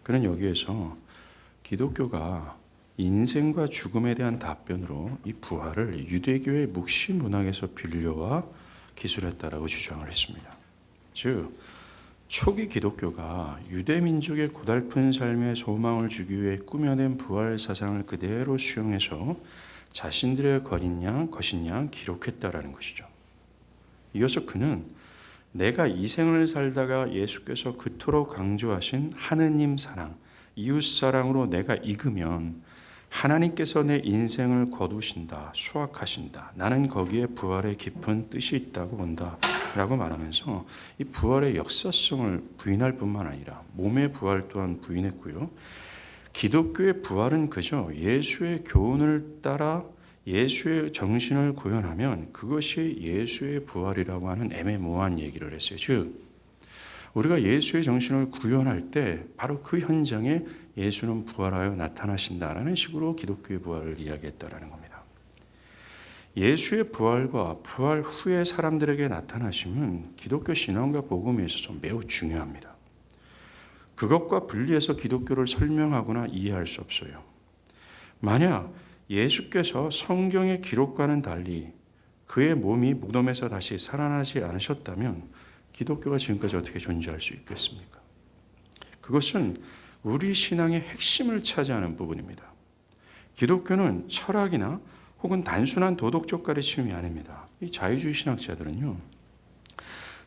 그는 여기에서 기독교가 인생과 죽음에 대한 답변으로 이 부활을 유대교의 묵시 문학에서 빌려와 기술했다라고 주장을 했습니다. 즉 초기 기독교가 유대 민족의 고달픈 삶의 소망을 주기 위해 꾸며낸 부활 사상을 그대로 수용해서 자신들의 것인 양 기록했다라는 것이죠. 이어서 그는 내가 이 생을 살다가 예수께서 그토록 강조하신 하느님 사랑, 이웃 사랑으로 내가 익으면 하나님께서 내 인생을 거두신다, 수확하신다. 나는 거기에 부활의 깊은 뜻이 있다고 본다. 라고 말하면서 이 부활의 역사성을 부인할 뿐만 아니라 몸의 부활 또한 부인했고요. 기독교의 부활은 그저 예수의 교훈을 따라 예수의 정신을 구현하면 그것이 예수의 부활이라고 하는 애매모호한 얘기를 했어요. 즉 우리가 예수의 정신을 구현할 때 바로 그 현장에 예수는 부활하여 나타나신다라는 식으로 기독교의 부활을 이야기했다라는 겁니다. 예수의 부활과 부활 후에 사람들에게 나타나심은 기독교 신앙과 복음에 있어서 매우 중요합니다. 그것과 분리해서 기독교를 설명하거나 이해할 수 없어요. 만약 예수께서 성경의 기록과는 달리 그의 몸이 무덤에서 다시 살아나지 않으셨다면 기독교가 지금까지 어떻게 존재할 수 있겠습니까? 그것은 우리 신앙의 핵심을 차지하는 부분입니다. 기독교는 철학이나 혹은 단순한 도덕적 가르침이 아닙니다. 이 자유주의 신학자들은요,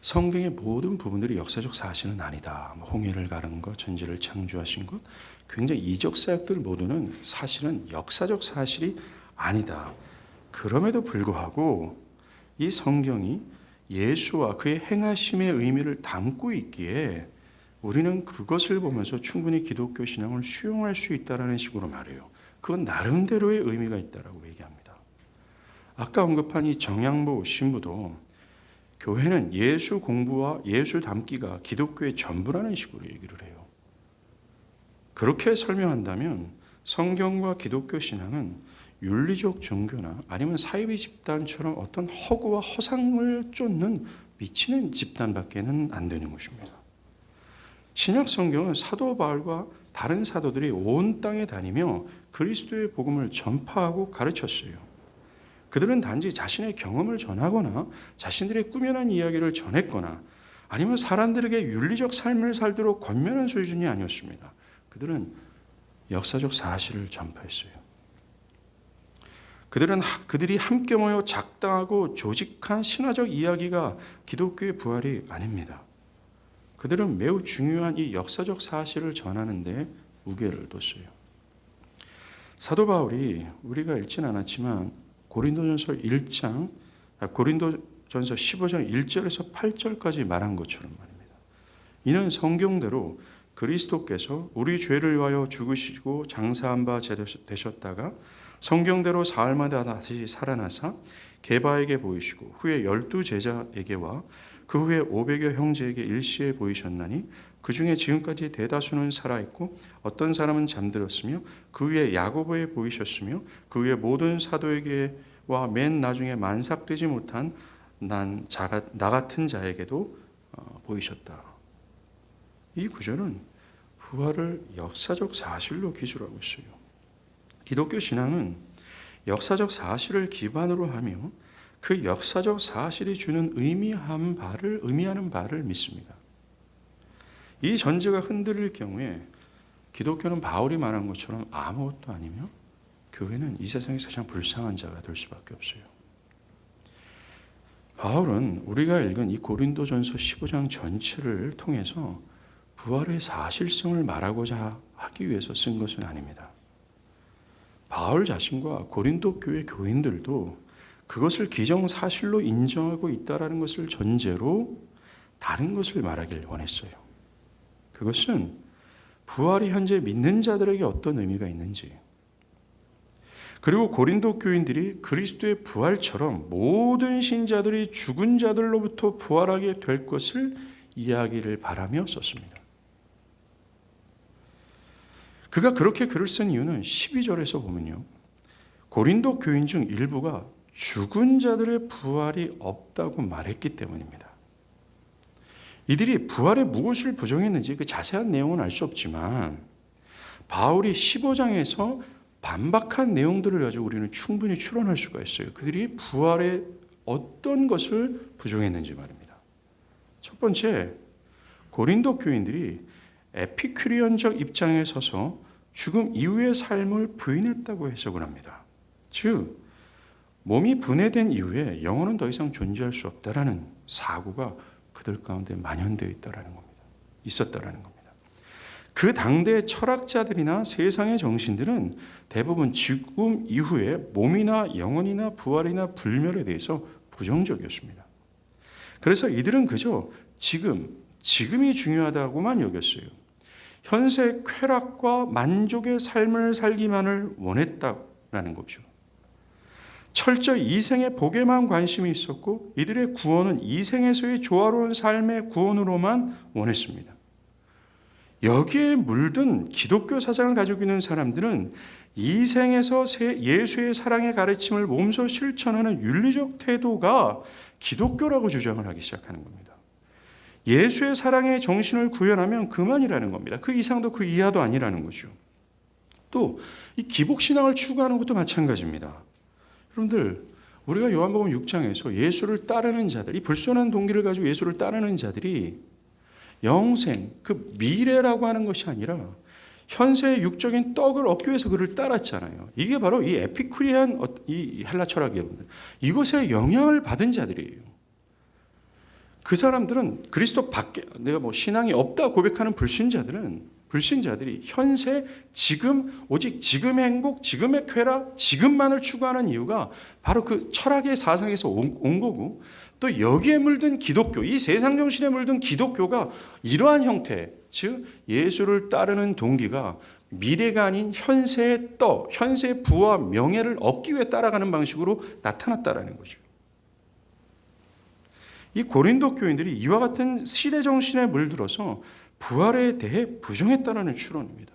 성경의 모든 부분들이 역사적 사실은 아니다. 홍해를 가른 것, 천지를 창조하신 것, 굉장히 이적 사역들 모두는 사실은 역사적 사실이 아니다. 그럼에도 불구하고 이 성경이 예수와 그의 행하심의 의미를 담고 있기에 우리는 그것을 보면서 충분히 기독교 신앙을 수용할 수 있다는 식으로 말해요. 그건 나름대로의 의미가 있다고 얘기합니다. 아까 언급한 이 정양보 신부도 교회는 예수 공부와 예수 담기가 기독교의 전부라는 식으로 얘기를 해요. 그렇게 설명한다면 성경과 기독교 신앙은 윤리적 종교나 아니면 사이비 집단처럼 어떤 허구와 허상을 쫓는 미치는 집단밖에는 안 되는 것입니다. 신약 성경은 사도 바울과 다른 사도들이 온 땅에 다니며 그리스도의 복음을 전파하고 가르쳤어요. 그들은 단지 자신의 경험을 전하거나 자신들의 꾸며낸 이야기를 전했거나 아니면 사람들에게 윤리적 삶을 살도록 권면한 수준이 아니었습니다. 그들은 역사적 사실을 전파했어요. 그들이 함께 모여 작당하고 조직한 신화적 이야기가 기독교의 부활이 아닙니다. 그들은 매우 중요한 이 역사적 사실을 전하는데 무게를 뒀어요. 사도 바울이 우리가 읽진 않았지만 고린도전서 15장 1절에서 8절까지 말한 것처럼 말입니다. 이는 성경대로 그리스도께서 우리 죄를 위하여 죽으시고 장사한 바 되셨다가 성경대로 사흘마다 다시 살아나사 게바에게 보이시고 후에 12제자에게와 그 후에 500여 형제에게 일시에 보이셨나니 그 중에 지금까지 대다수는 살아있고 어떤 사람은 잠들었으며 그 후에 야고보에 보이셨으며 그 후에 모든 사도에게와 맨 나중에 만삭되지 못한 나 같은 자에게도 보이셨다. 이 구절은 부활을 역사적 사실로 기술하고 있어요. 기독교 신앙은 역사적 사실을 기반으로 하며 그 역사적 사실이 주는 의미하는 바를 믿습니다. 이 전제가 흔들릴 경우에 기독교는 바울이 말한 것처럼 아무것도 아니며 교회는 이 세상에서 가장 불쌍한 자가 될 수밖에 없어요. 바울은 우리가 읽은 이 고린도전서 15장 전체를 통해서 부활의 사실성을 말하고자 하기 위해서 쓴 것은 아닙니다. 바울 자신과 고린도 교회 교인들도 그것을 기정사실로 인정하고 있다는 것을 전제로 다른 것을 말하길 원했어요. 그것은 부활이 현재 믿는 자들에게 어떤 의미가 있는지, 그리고 고린도 교인들이 그리스도의 부활처럼 모든 신자들이 죽은 자들로부터 부활하게 될 것을 이야기를 바라며 썼습니다. 그가 그렇게 글을 쓴 이유는 12절에서 보면요, 고린도 교인 중 일부가 죽은 자들의 부활이 없다고 말했기 때문입니다. 이들이 부활의 무엇을 부정했는지 그 자세한 내용은 알 수 없지만 바울이 15장에서 반박한 내용들을 가지고 우리는 충분히 추론할 수가 있어요. 그들이 부활의 어떤 것을 부정했는지 말입니다. 첫 번째, 고린도 교인들이 에피큐리언적 입장에 서서 죽음 이후의 삶을 부인했다고 해석을 합니다. 즉, 몸이 분해된 이후에 영혼은 더 이상 존재할 수 없다라는 사고가 그들 가운데 만연되어 있었다라는 겁니다. 그 당대의 철학자들이나 세상의 정신들은 대부분 죽음 이후에 몸이나 영혼이나 부활이나 불멸에 대해서 부정적이었습니다. 그래서 이들은 그저 지금이 중요하다고만 여겼어요. 현세 쾌락과 만족의 삶을 살기만을 원했다라는 거죠. 철저히 이생의 복에만 관심이 있었고 이들의 구원은 이생에서의 조화로운 삶의 구원으로만 원했습니다. 여기에 물든 기독교 사상을 가지고 있는 사람들은 이생에서 예수의 사랑의 가르침을 몸소 실천하는 윤리적 태도가 기독교라고 주장을 하기 시작하는 겁니다. 예수의 사랑의 정신을 구현하면 그만이라는 겁니다. 그 이상도 그 이하도 아니라는 거죠. 또 이 기복신앙을 추구하는 것도 마찬가지입니다. 여러분들, 우리가 요한복음 6장에서 예수를 따르는 자들, 이 불순한 동기를 가지고 예수를 따르는 자들이 영생, 그 미래라고 하는 것이 아니라 현세의 육적인 떡을 얻기 위해서 그를 따랐잖아요. 이게 바로 이 에피쿠리안 이 헬라 철학이에요. 이것에 영향을 받은 자들이에요. 그 사람들은 그리스도 밖에 내가 신앙이 없다 고백하는 불신자들이 현세, 지금, 오직 지금의 행복, 지금의 쾌락, 지금만을 추구하는 이유가 바로 그 철학의 사상에서 온 거고, 또 여기에 물든 기독교, 이 세상 정신에 물든 기독교가 이러한 형태, 즉 예수를 따르는 동기가 미래가 아닌 현세의 떡, 현세의 부와 명예를 얻기 위해 따라가는 방식으로 나타났다라는 거죠. 이 고린도 교인들이 이와 같은 시대 정신에 물들어서 부활에 대해 부정했다라는 추론입니다.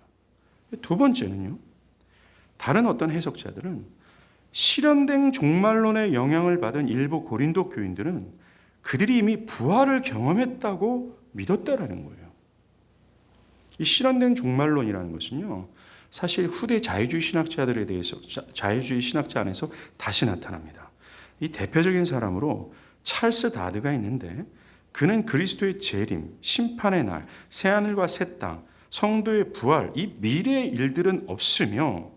두 번째는요, 다른 어떤 해석자들은 실현된 종말론의 영향을 받은 일부 고린도 교인들은 그들이 이미 부활을 경험했다고 믿었다라는 거예요. 이 실현된 종말론이라는 것은요, 사실 후대 자유주의 신학자들에 대해서, 자유주의 신학자 안에서 다시 나타납니다. 이 대표적인 사람으로 찰스 다드가 있는데, 그는 그리스도의 재림, 심판의 날, 새하늘과 새 땅, 성도의 부활, 이 미래의 일들은 없으며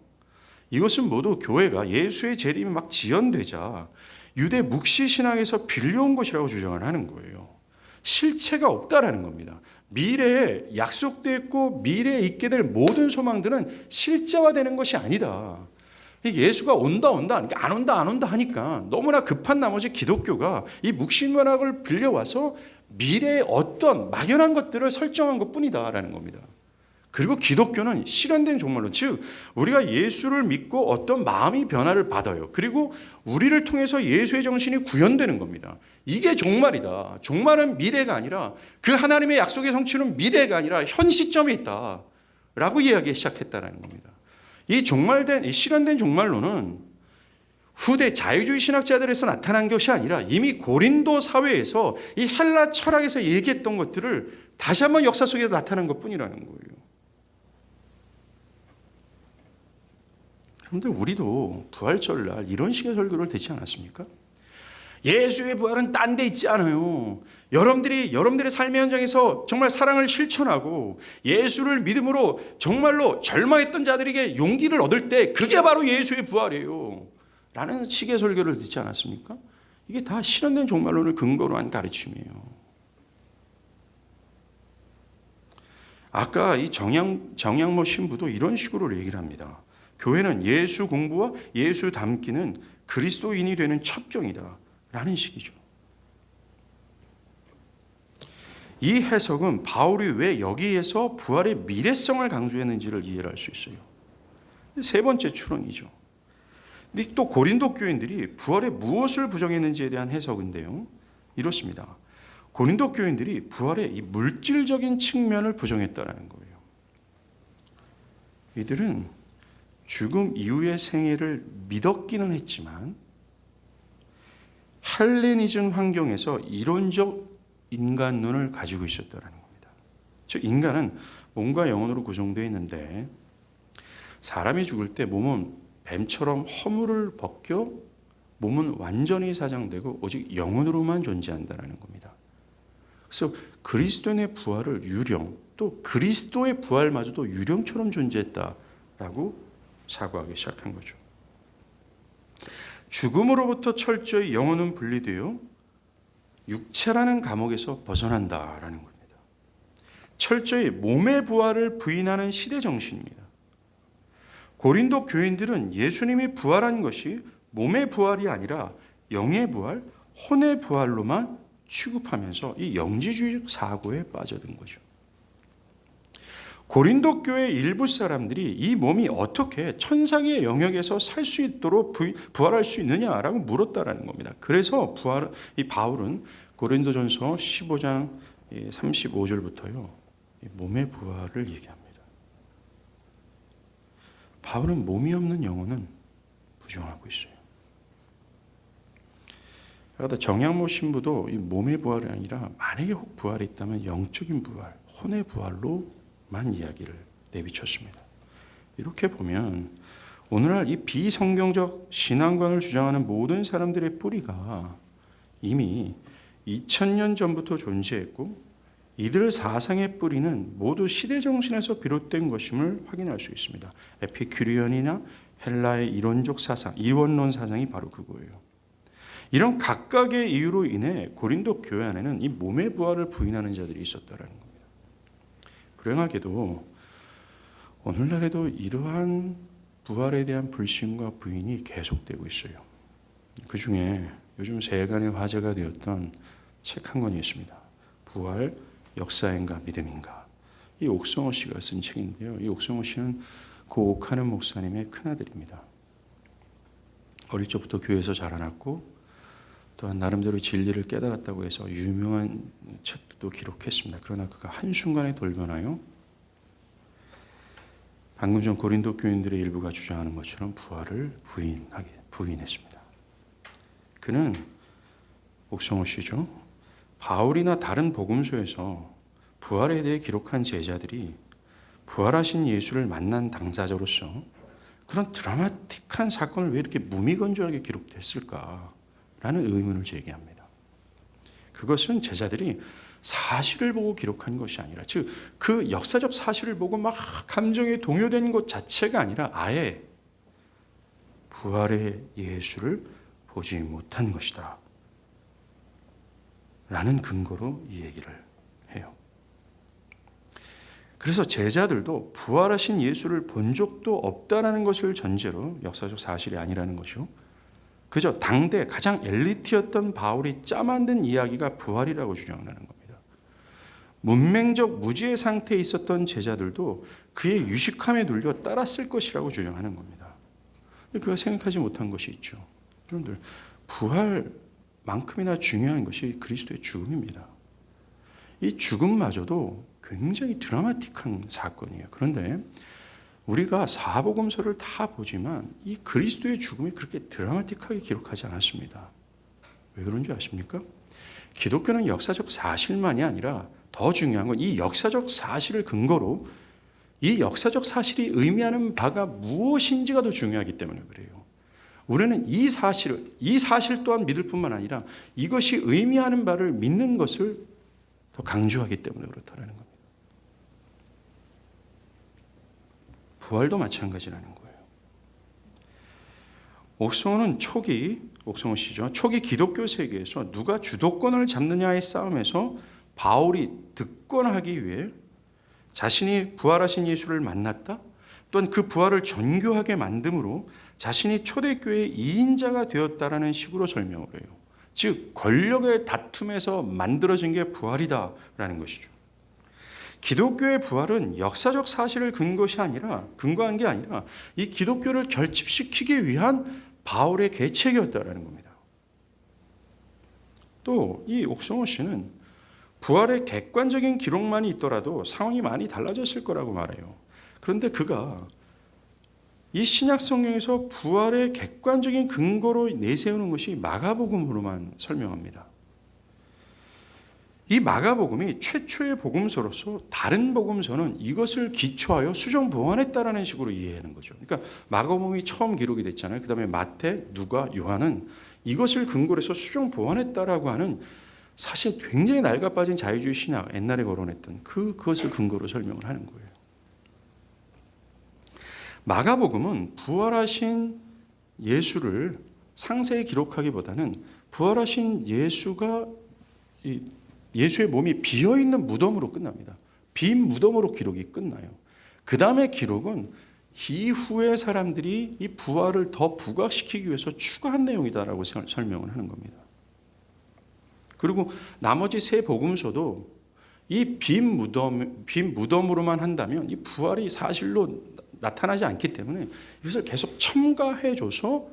이것은 모두 교회가 예수의 재림이 막 지연되자 유대 묵시 신앙에서 빌려온 것이라고 주장을 하는 거예요. 실체가 없다라는 겁니다. 미래에 약속되어 있고 미래에 있게 될 모든 소망들은 실제화되는 것이 아니다. 예수가 온다 안 온다 하니까 너무나 급한 나머지 기독교가 이 묵신문학을 빌려와서 미래의 어떤 막연한 것들을 설정한 것뿐이다라는 겁니다. 그리고 기독교는 실현된 종말론, 즉 우리가 예수를 믿고 어떤 마음이 변화를 받아요. 그리고 우리를 통해서 예수의 정신이 구현되는 겁니다. 이게 종말이다. 종말은 미래가 아니라, 그 하나님의 약속의 성취는 미래가 아니라 현 시점에 있다라고 이야기 시작했다는 겁니다. 이 실현된 종말론은 후대 자유주의 신학자들에서 나타난 것이 아니라 이미 고린도 사회에서 이 헬라 철학에서 얘기했던 것들을 다시 한번 역사 속에서 나타난 것뿐이라는 거예요. 그런데 우리도 부활절날 이런 식의 설교를 듣지 않았습니까? 예수의 부활은 딴 데 있지 않아요. 여러분들의 삶의 현장에서 정말 사랑을 실천하고 예수를 믿음으로 정말로 절망했던 자들에게 용기를 얻을 때 그게 바로 예수의 부활이에요. 라는 식의 설교를 듣지 않았습니까? 이게 다 실현된 종말론을 근거로 한 가르침이에요. 아까 이 정양모 신부도 이런 식으로 얘기를 합니다. 교회는 예수 공부와 예수 닮기는 그리스도인이 되는 첩경이다 라는 식이죠. 이 해석은 바울이 왜 여기에서 부활의 미래성을 강조했는지를 이해할 수 있어요. 세 번째 추론이죠. 근데 또 고린도 교인들이 부활에 무엇을 부정했는지에 대한 해석인데요, 이렇습니다. 고린도 교인들이 부활의 이 물질적인 측면을 부정했다는 거예요. 이들은 죽음 이후의 생애를 믿었기는 했지만 헬레니즘 환경에서 이론적 인간 눈을 가지고 있었다라는 겁니다. 즉 인간은 몸과 영혼으로 구성되어 있는데 사람이 죽을 때 몸은 뱀처럼 허물을 벗겨 몸은 완전히 사장되고 오직 영혼으로만 존재한다는 겁니다. 그래서 그리스도인의 부활을 유령, 또 그리스도의 부활마저도 유령처럼 존재했다라고 사고하기 시작한 거죠. 죽음으로부터 철저히 영혼은 분리되어 육체라는 감옥에서 벗어난다라는 겁니다. 철저히 몸의 부활을 부인하는 시대 정신입니다. 고린도 교인들은 예수님이 부활한 것이 몸의 부활이 아니라 영의 부활, 혼의 부활로만 취급하면서 이 영지주의 사고에 빠져든 거죠. 고린도 교회 일부 사람들이 이 몸이 어떻게 천상의 영역에서 살 수 있도록 부활할 수 있느냐라고 물었다라는 겁니다. 그래서 이 바울은 고린도전서 15장 35절부터요. 몸의 부활을 얘기합니다. 바울은 몸이 없는 영혼은 부정하고 있어요. 그러다 정양모 신부도 이 몸의 부활이 아니라 만약에 혹 부활이 있다면 영적인 부활, 혼의 부활로만 이야기를 내비쳤습니다. 이렇게 보면 오늘날 이 비성경적 신앙관을 주장하는 모든 사람들의 뿌리가 이미 2000년 전부터 존재했고 이들 사상의 뿌리는 모두 시대정신에서 비롯된 것임을 확인할 수 있습니다. 에피큐리언이나 헬라의 이론적 사상, 이원론 사상이 바로 그거예요. 이런 각각의 이유로 인해 고린도 교회 안에는 이 몸의 부활을 부인하는 자들이 있었다는 겁니다. 불행하게도 오늘날에도 이러한 부활에 대한 불신과 부인이 계속되고 있어요. 그 중에 요즘 세간의 화제가 되었던 책 한 권이 있습니다. 부활, 역사인가 믿음인가. 이 옥성호 씨가 쓴 책인데요. 이 옥성호 씨는 고 옥하는 목사님의 큰아들입니다. 어릴 적부터 교회에서 자라났고 또한 나름대로 진리를 깨달았다고 해서 유명한 책도 기록했습니다. 그러나 그가 한순간에 돌변하여 방금 전 고린도 교인들의 일부가 주장하는 것처럼 부활을 부인했습니다. 그는 옥성호 씨죠. 바울이나 다른 복음서에서 부활에 대해 기록한 제자들이 부활하신 예수를 만난 당사자로서 그런 드라마틱한 사건을 왜 이렇게 무미건조하게 기록됐을까라는 의문을 제기합니다. 그것은 제자들이 사실을 보고 기록한 것이 아니라, 즉 그 역사적 사실을 보고 막 감정에 동요된 것 자체가 아니라 아예 부활의 예수를 보지 못한 것이다 라는 근거로 이 얘기를 해요. 그래서 제자들도 부활하신 예수를 본 적도 없다라는 것을 전제로 역사적 사실이 아니라는 것이요, 그저 당대 가장 엘리트였던 바울이 짜만든 이야기가 부활이라고 주장하는 겁니다. 문맹적 무지의 상태에 있었던 제자들도 그의 유식함에 눌려 따랐을 것이라고 주장하는 겁니다. 그가 생각하지 못한 것이 있죠. 여러분들, 부활만큼이나 중요한 것이 그리스도의 죽음입니다. 이 죽음마저도 굉장히 드라마틱한 사건이에요. 그런데 우리가 사복음서를 다 보지만 이 그리스도의 죽음이 그렇게 드라마틱하게 기록하지 않았습니다. 왜 그런지 아십니까? 기독교는 역사적 사실만이 아니라 더 중요한 건 이 역사적 사실을 근거로 이 역사적 사실이 의미하는 바가 무엇인지가 더 중요하기 때문에 그래요. 우리는 이 사실 또한 믿을 뿐만 아니라 이것이 의미하는 바를 믿는 것을 더 강조하기 때문에 그렇다는 겁니다. 부활도 마찬가지라는 거예요. 옥성호 씨죠. 초기 기독교 세계에서 누가 주도권을 잡느냐의 싸움에서 바울이 득권하기 위해 자신이 부활하신 예수를 만났다, 또한 그 부활을 전교하게 만듦으로 자신이 초대교회의 2인자가 되었다라는 식으로 설명을 해요. 즉 권력의 다툼에서 만들어진 게 부활이다라는 것이죠. 기독교의 부활은 역사적 사실을 근거한 게 아니라 이 기독교를 결집시키기 위한 바울의 계책이었다라는 겁니다. 또 이 옥성호 씨는 부활의 객관적인 기록만이 있더라도 상황이 많이 달라졌을 거라고 말해요. 그런데 그가 이 신약 성경에서 부활의 객관적인 근거로 내세우는 것이 마가복음으로만 설명합니다. 이 마가복음이 최초의 복음서로서 다른 복음서는 이것을 기초하여 수정 보완했다라는 식으로 이해하는 거죠. 그러니까 마가복음이 처음 기록이 됐잖아요. 그다음에 마태, 누가, 요한은 이것을 근거로 해서 수정 보완했다라고 하는 사실 굉장히 낡아빠진 자유주의 신학, 옛날에 거론했던 그것을 근거로 설명을 하는 거예요. 마가복음은 부활하신 예수를 상세히 기록하기보다는 부활하신 예수가 예수의 몸이 비어있는 무덤으로 끝납니다. 빈 무덤으로 기록이 끝나요. 그 다음에 기록은 이후에 사람들이 이 부활을 더 부각시키기 위해서 추가한 내용이다라고 설명을 하는 겁니다. 그리고 나머지 세 복음서도 이 빈 무덤으로만 한다면 이 부활이 사실로 나타나지 않기 때문에 이것을 계속 첨가해줘서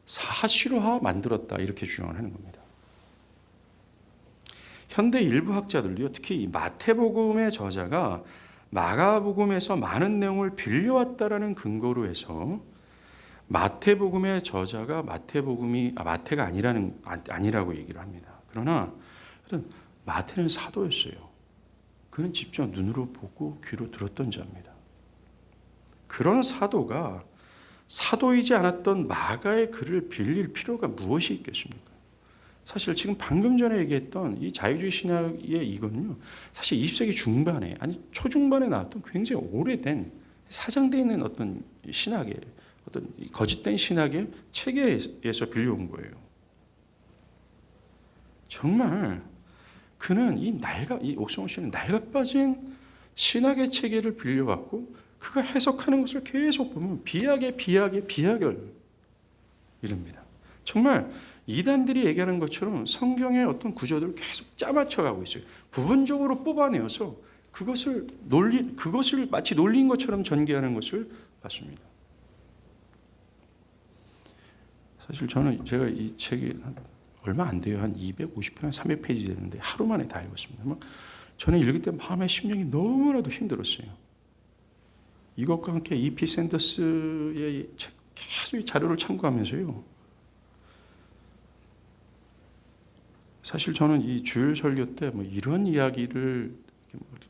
사실화 만들었다 이렇게 주장을 하는 겁니다. 현대 일부 학자들도요, 특히 이 마태복음의 저자가 마가복음에서 많은 내용을 빌려왔다라는 근거로 해서 마태복음의 저자가 마태가 아니라고 얘기를 합니다. 그러나 마태는 사도였어요. 그는 직접 눈으로 보고 귀로 들었던 자입니다. 그런 사도가 사도이지 않았던 마가의 글을 빌릴 필요가 무엇이 있겠습니까? 사실 지금 방금 전에 얘기했던 이 자유주의 신학의 이거는요, 사실 20세기 중반에, 아니 초중반에 나왔던 굉장히 오래된 사장되어 있는 어떤 신학의, 어떤 거짓된 신학의 체계에서 빌려온 거예요. 정말 그는 이 옥성호 씨는 낡아빠진 신학의 체계를 빌려왔고 그가 해석하는 것을 계속 보면 비약의 비약을 이릅니다. 정말 이단들이 얘기하는 것처럼 성경의 어떤 구조들을 계속 짜맞춰가고 있어요. 부분적으로 뽑아내어서 그것을 마치 논리인 것처럼 전개하는 것을 봤습니다. 사실 제가 이 책이 얼마 안 돼요. 한 250편, 300페이지 되는데 하루 만에 다 읽었습니다. 저는 읽을 때 마음의 심령이 너무나도 힘들었어요. 이것과 함께 E.P. 샌더스의 계속 자료를 참고하면서요. 사실 저는 이 주일 설교 때 이런 이야기를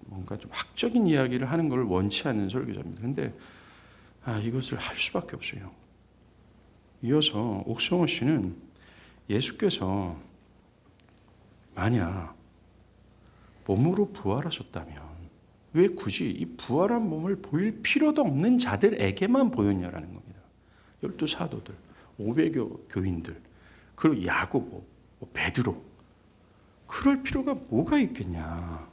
뭔가 좀 학적인 이야기를 하는 걸 원치 않는 설교자입니다. 그런데 이것을 할 수밖에 없어요. 이어서 옥성호 씨는 예수께서 만약 몸으로 부활하셨다면 왜 굳이 이 부활한 몸을 보일 필요도 없는 자들에게만 보였냐라는 겁니다. 12 사도들, 500여 교인들, 그리고 야고보, 베드로. 그럴 필요가 뭐가 있겠냐.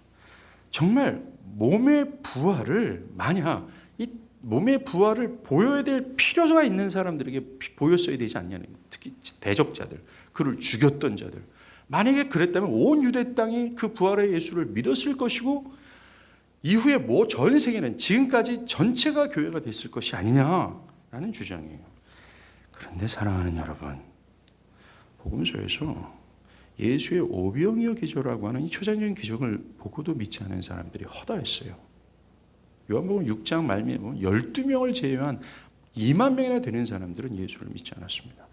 정말 몸의 부활을 만약 이 몸의 부활을 보여야 될 필요가 있는 사람들에게 보였어야 되지 않냐는 거예요. 특히 대적자들, 그를 죽였던 자들. 만약에 그랬다면 온 유대 땅이 그 부활의 예수를 믿었을 것이고 이후에 전 세계는 지금까지 전체가 교회가 됐을 것이 아니냐라는 주장이에요. 그런데 사랑하는 여러분, 복음서에서 예수의 오병이어 기적이라고 하는 이 초자연적인 기적을 보고도 믿지 않은 사람들이 허다했어요. 요한복음 6장 말미에 보면 12명을 제외한 2만 명이나 되는 사람들은 예수를 믿지 않았습니다.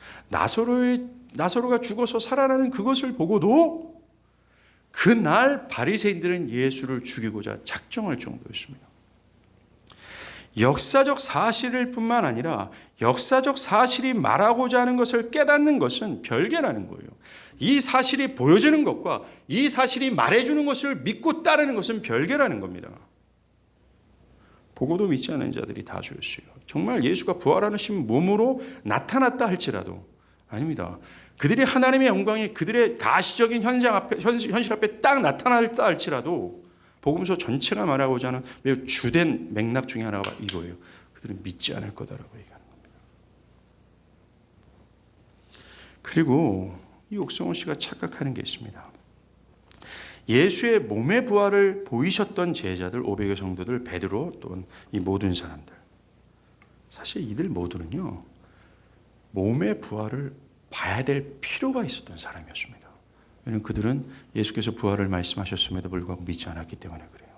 나사로가 죽어서 살아나는 그것을 보고도 그날 바리새인들은 예수를 죽이고자 작정할 정도였습니다. 역사적 사실일 뿐만 아니라 역사적 사실이 말하고자 하는 것을 깨닫는 것은 별개라는 거예요. 이 사실이 보여지는 것과 이 사실이 말해주는 것을 믿고 따르는 것은 별개라는 겁니다. 보고도 믿지 않는 자들이 다수였어요. 정말 예수가 부활하신 몸으로 나타났다 할지라도 아닙니다. 그들이 하나님의 영광이 그들의 가시적인 현실 앞에 딱 나타났다 할지라도 복음서 전체가 말하고자 하는 매우 주된 맥락 중에 하나가 이거예요. 그들은 믿지 않을 거다라고 얘기하는 겁니다. 그리고 이 옥성호 씨가 착각하는 게 있습니다. 예수의 몸의 부활을 보이셨던 제자들, 500여 성도들, 베드로 또는 이 모든 사람들. 사실 이들 모두는요, 몸의 부활을 봐야 될 필요가 있었던 사람이었습니다. 왜냐하면 그들은 예수께서 부활을 말씀하셨음에도 불구하고 믿지 않았기 때문에 그래요.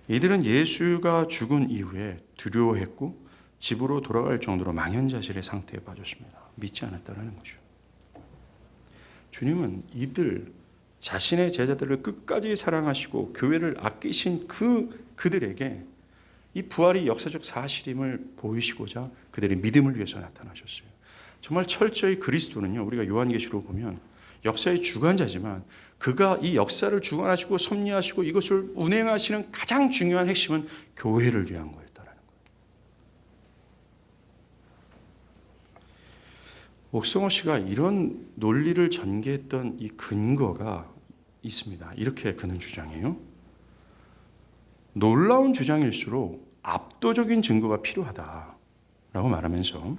이들은 예수가 죽은 이후에 두려워했고 집으로 돌아갈 정도로 망연자실의 상태에 빠졌습니다. 믿지 않았다는 거죠. 주님은 이들 자신의 제자들을 끝까지 사랑하시고 교회를 아끼신 그들에게 이 부활이 역사적 사실임을 보이시고자 그들의 믿음을 위해서 나타나셨어요. 정말 철저히 그리스도는요, 우리가 요한계시로 보면 역사의 주관자지만 그가 이 역사를 주관하시고 섭리하시고 이것을 운행하시는 가장 중요한 핵심은 교회를 위한 거였다라는 거예요. 옥성호 씨가 이런 논리를 전개했던 이 근거가 있습니다. 이렇게 그는 주장해요. 놀라운 주장일수록 압도적인 증거가 필요하다라고 말하면서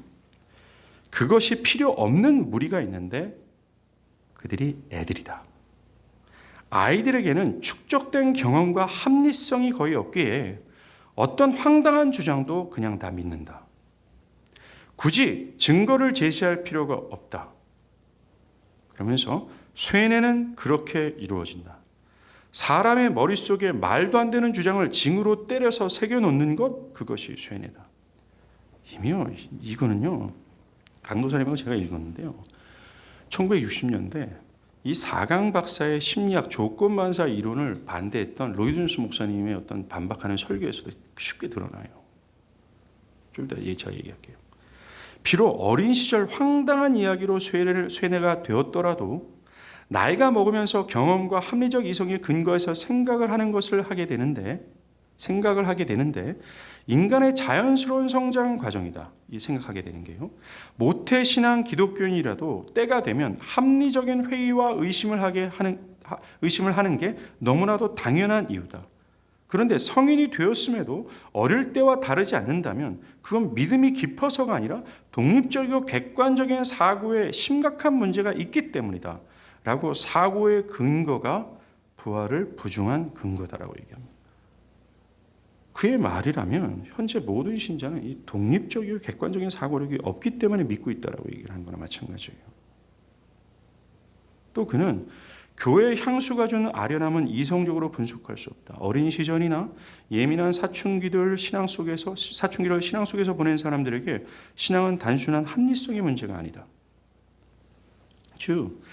그것이 필요 없는 무리가 있는데 그들이 애들이다. 아이들에게는 축적된 경험과 합리성이 거의 없기에 어떤 황당한 주장도 그냥 다 믿는다. 굳이 증거를 제시할 필요가 없다. 그러면서 쇠뇌는 그렇게 이루어진다. 사람의 머릿속에 말도 안 되는 주장을 징으로 때려서 새겨놓는 것, 그것이 쇠뇌다. 이미요, 이거는요, 강도사님하고 제가 읽었는데요. 1960년대 이 사강 박사의 심리학 조건반사 이론을 반대했던 로이든스 목사님의 어떤 반박하는 설교에서도 쉽게 드러나요. 좀 이따 제가 얘기할게요. 비록 어린 시절 황당한 이야기로 쇠뇌가 되었더라도 나이가 먹으면서 경험과 합리적 이성에 근거해서 생각을 하게 되는데 인간의 자연스러운 성장 과정이다. 이 생각하게 되는 게요. 모태신앙 기독교인이라도 때가 되면 합리적인 회의와 의심을 하는 게 너무나도 당연한 이유다. 그런데 성인이 되었음에도 어릴 때와 다르지 않는다면 그건 믿음이 깊어서가 아니라 독립적이고 객관적인 사고에 심각한 문제가 있기 때문이다. 라고 사고의 근거가 부활을 부정한 근거다라고 얘기합니다. 그의 말이라면 현재 모든 신자는 이 독립적이고 객관적인 사고력이 없기 때문에 믿고 있다라고 얘기를 한 거나 마찬가지예요. 또 그는 교회의 향수가 주는 아련함은 이성적으로 분석할 수 없다. 어린 시절이나 예민한 사춘기를 신앙 속에서 보낸 사람들에게 신앙은 단순한 합리성의 문제가 아니다. 즉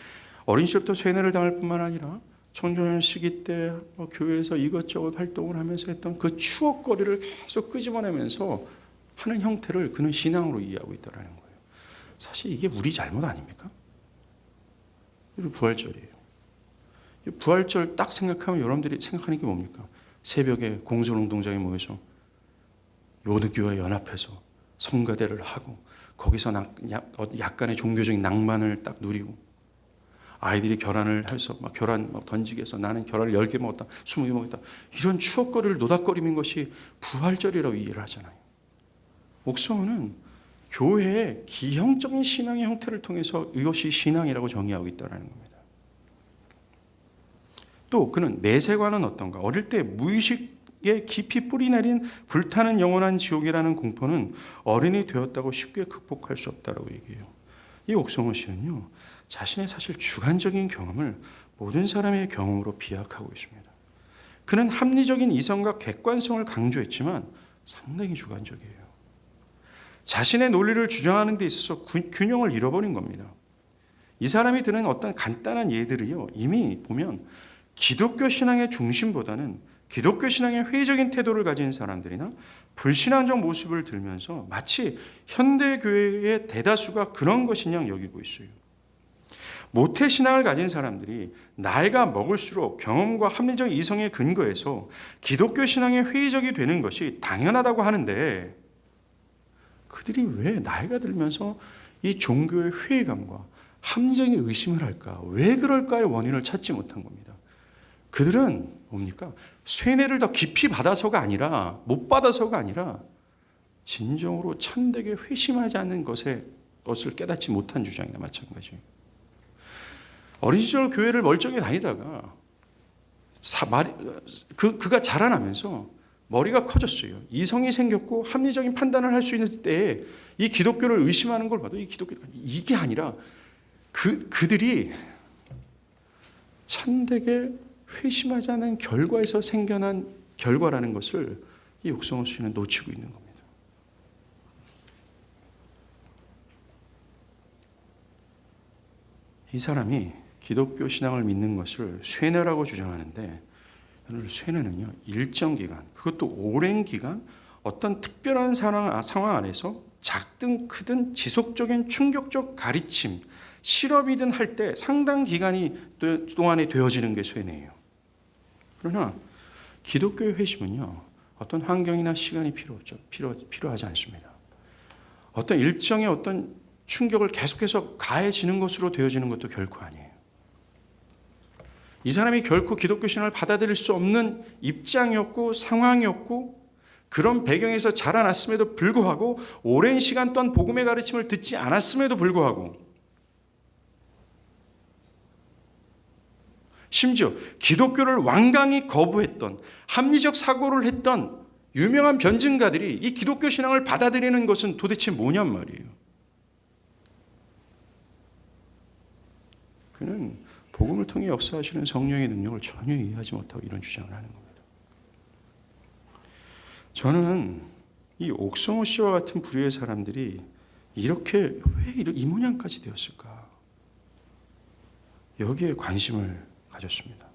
어린 시절부터 쇠뇌를 당할 뿐만 아니라 청소년 시기 때 교회에서 이것저것 활동을 하면서 했던 그 추억거리를 계속 끄집어내면서 하는 형태를 그는 신앙으로 이해하고 있다는 거예요. 사실 이게 우리 잘못 아닙니까? 부활절이에요. 부활절 딱 생각하면 여러분들이 생각하는 게 뭡니까? 새벽에 공설운동장에 모여서 요드교회 연합해서 성가대를 하고 거기서 약간의 종교적인 낭만을 딱 누리고 아이들이 결혼을 해서 결혼 던지게 해서 나는 결혼을 10개 먹었다, 20개 먹었다. 이런 추억거리를 노닥거리는 것이 부활절이라고 이해를 하잖아요. 옥성호는 교회의 기형적인 신앙의 형태를 통해서 이것이 신앙이라고 정의하고 있다는 겁니다. 또 그는 내세관은 어떤가? 어릴 때 무의식에 깊이 뿌리내린 불타는 영원한 지옥이라는 공포는 어른이 되었다고 쉽게 극복할 수 없다고 얘기해요. 이 옥성호 씨는요, 자신의 사실 주관적인 경험을 모든 사람의 경험으로 비약하고 있습니다. 그는 합리적인 이성과 객관성을 강조했지만 상당히 주관적이에요. 자신의 논리를 주장하는 데 있어서 균형을 잃어버린 겁니다. 이 사람이 드는 어떤 간단한 예들이요, 이미 보면 기독교 신앙의 중심보다는 기독교 신앙의 회의적인 태도를 가진 사람들이나 불신앙적 모습을 들면서 마치 현대교회의 대다수가 그런 것인 양 여기고 있어요. 모태신앙을 가진 사람들이 나이가 먹을수록 경험과 합리적 이성에 근거해서 기독교 신앙의 회의적이 되는 것이 당연하다고 하는데 그들이 왜 나이가 들면서 이 종교의 회의감과 합리적인 의심을 할까? 왜 그럴까의 원인을 찾지 못한 겁니다. 그들은 뭡니까? 쇠뇌를 더 깊이 받아서가 아니라 못 받아서가 아니라 진정으로 참되게 회심하지 않는 것을 깨닫지 못한 주장이나 마찬가지예요. 어린 시절 교회를 멀쩡히 다니다가 그가 자라나면서 머리가 커졌어요. 이성이 생겼고 합리적인 판단을 할 수 있는 때에 이 기독교를 의심하는 걸 봐도 이게 아니라 그들이 참되게 회심하지 않은 결과에서 생겨난 결과라는 것을 이 옥성호 씨는 놓치고 있는 겁니다. 이 사람이 기독교 신앙을 믿는 것을 쇠뇌라고 주장하는데, 오늘 쇠뇌는요, 일정 기간, 그것도 오랜 기간 어떤 특별한 상황 안에서 작든 크든 지속적인 충격적 가르침, 실업이든 할 때 상당 기간이 동안에 되어지는 게 쇠뇌예요. 그러나 기독교의 회심은요, 어떤 환경이나 시간이 필요하지 않습니다. 어떤 일정의 어떤 충격을 계속해서 가해지는 것으로 되어지는 것도 결코 아니에요. 이 사람이 결코 기독교 신앙을 받아들일 수 없는 입장이었고 상황이었고 그런 배경에서 자라났음에도 불구하고 오랜 시간 동안 복음의 가르침을 듣지 않았음에도 불구하고 심지어 기독교를 완강히 거부했던 합리적 사고를 했던 유명한 변증가들이 이 기독교 신앙을 받아들이는 것은 도대체 뭐냔 말이에요. 그는 복음을 통해 역사하시는 성령의 능력을 전혀 이해하지 못하고 이런 주장을 하는 겁니다. 저는 이 옥성호 씨와 같은 부류의 사람들이 이렇게 왜 이 모양까지 되었을까? 여기에 관심을 가졌습니다.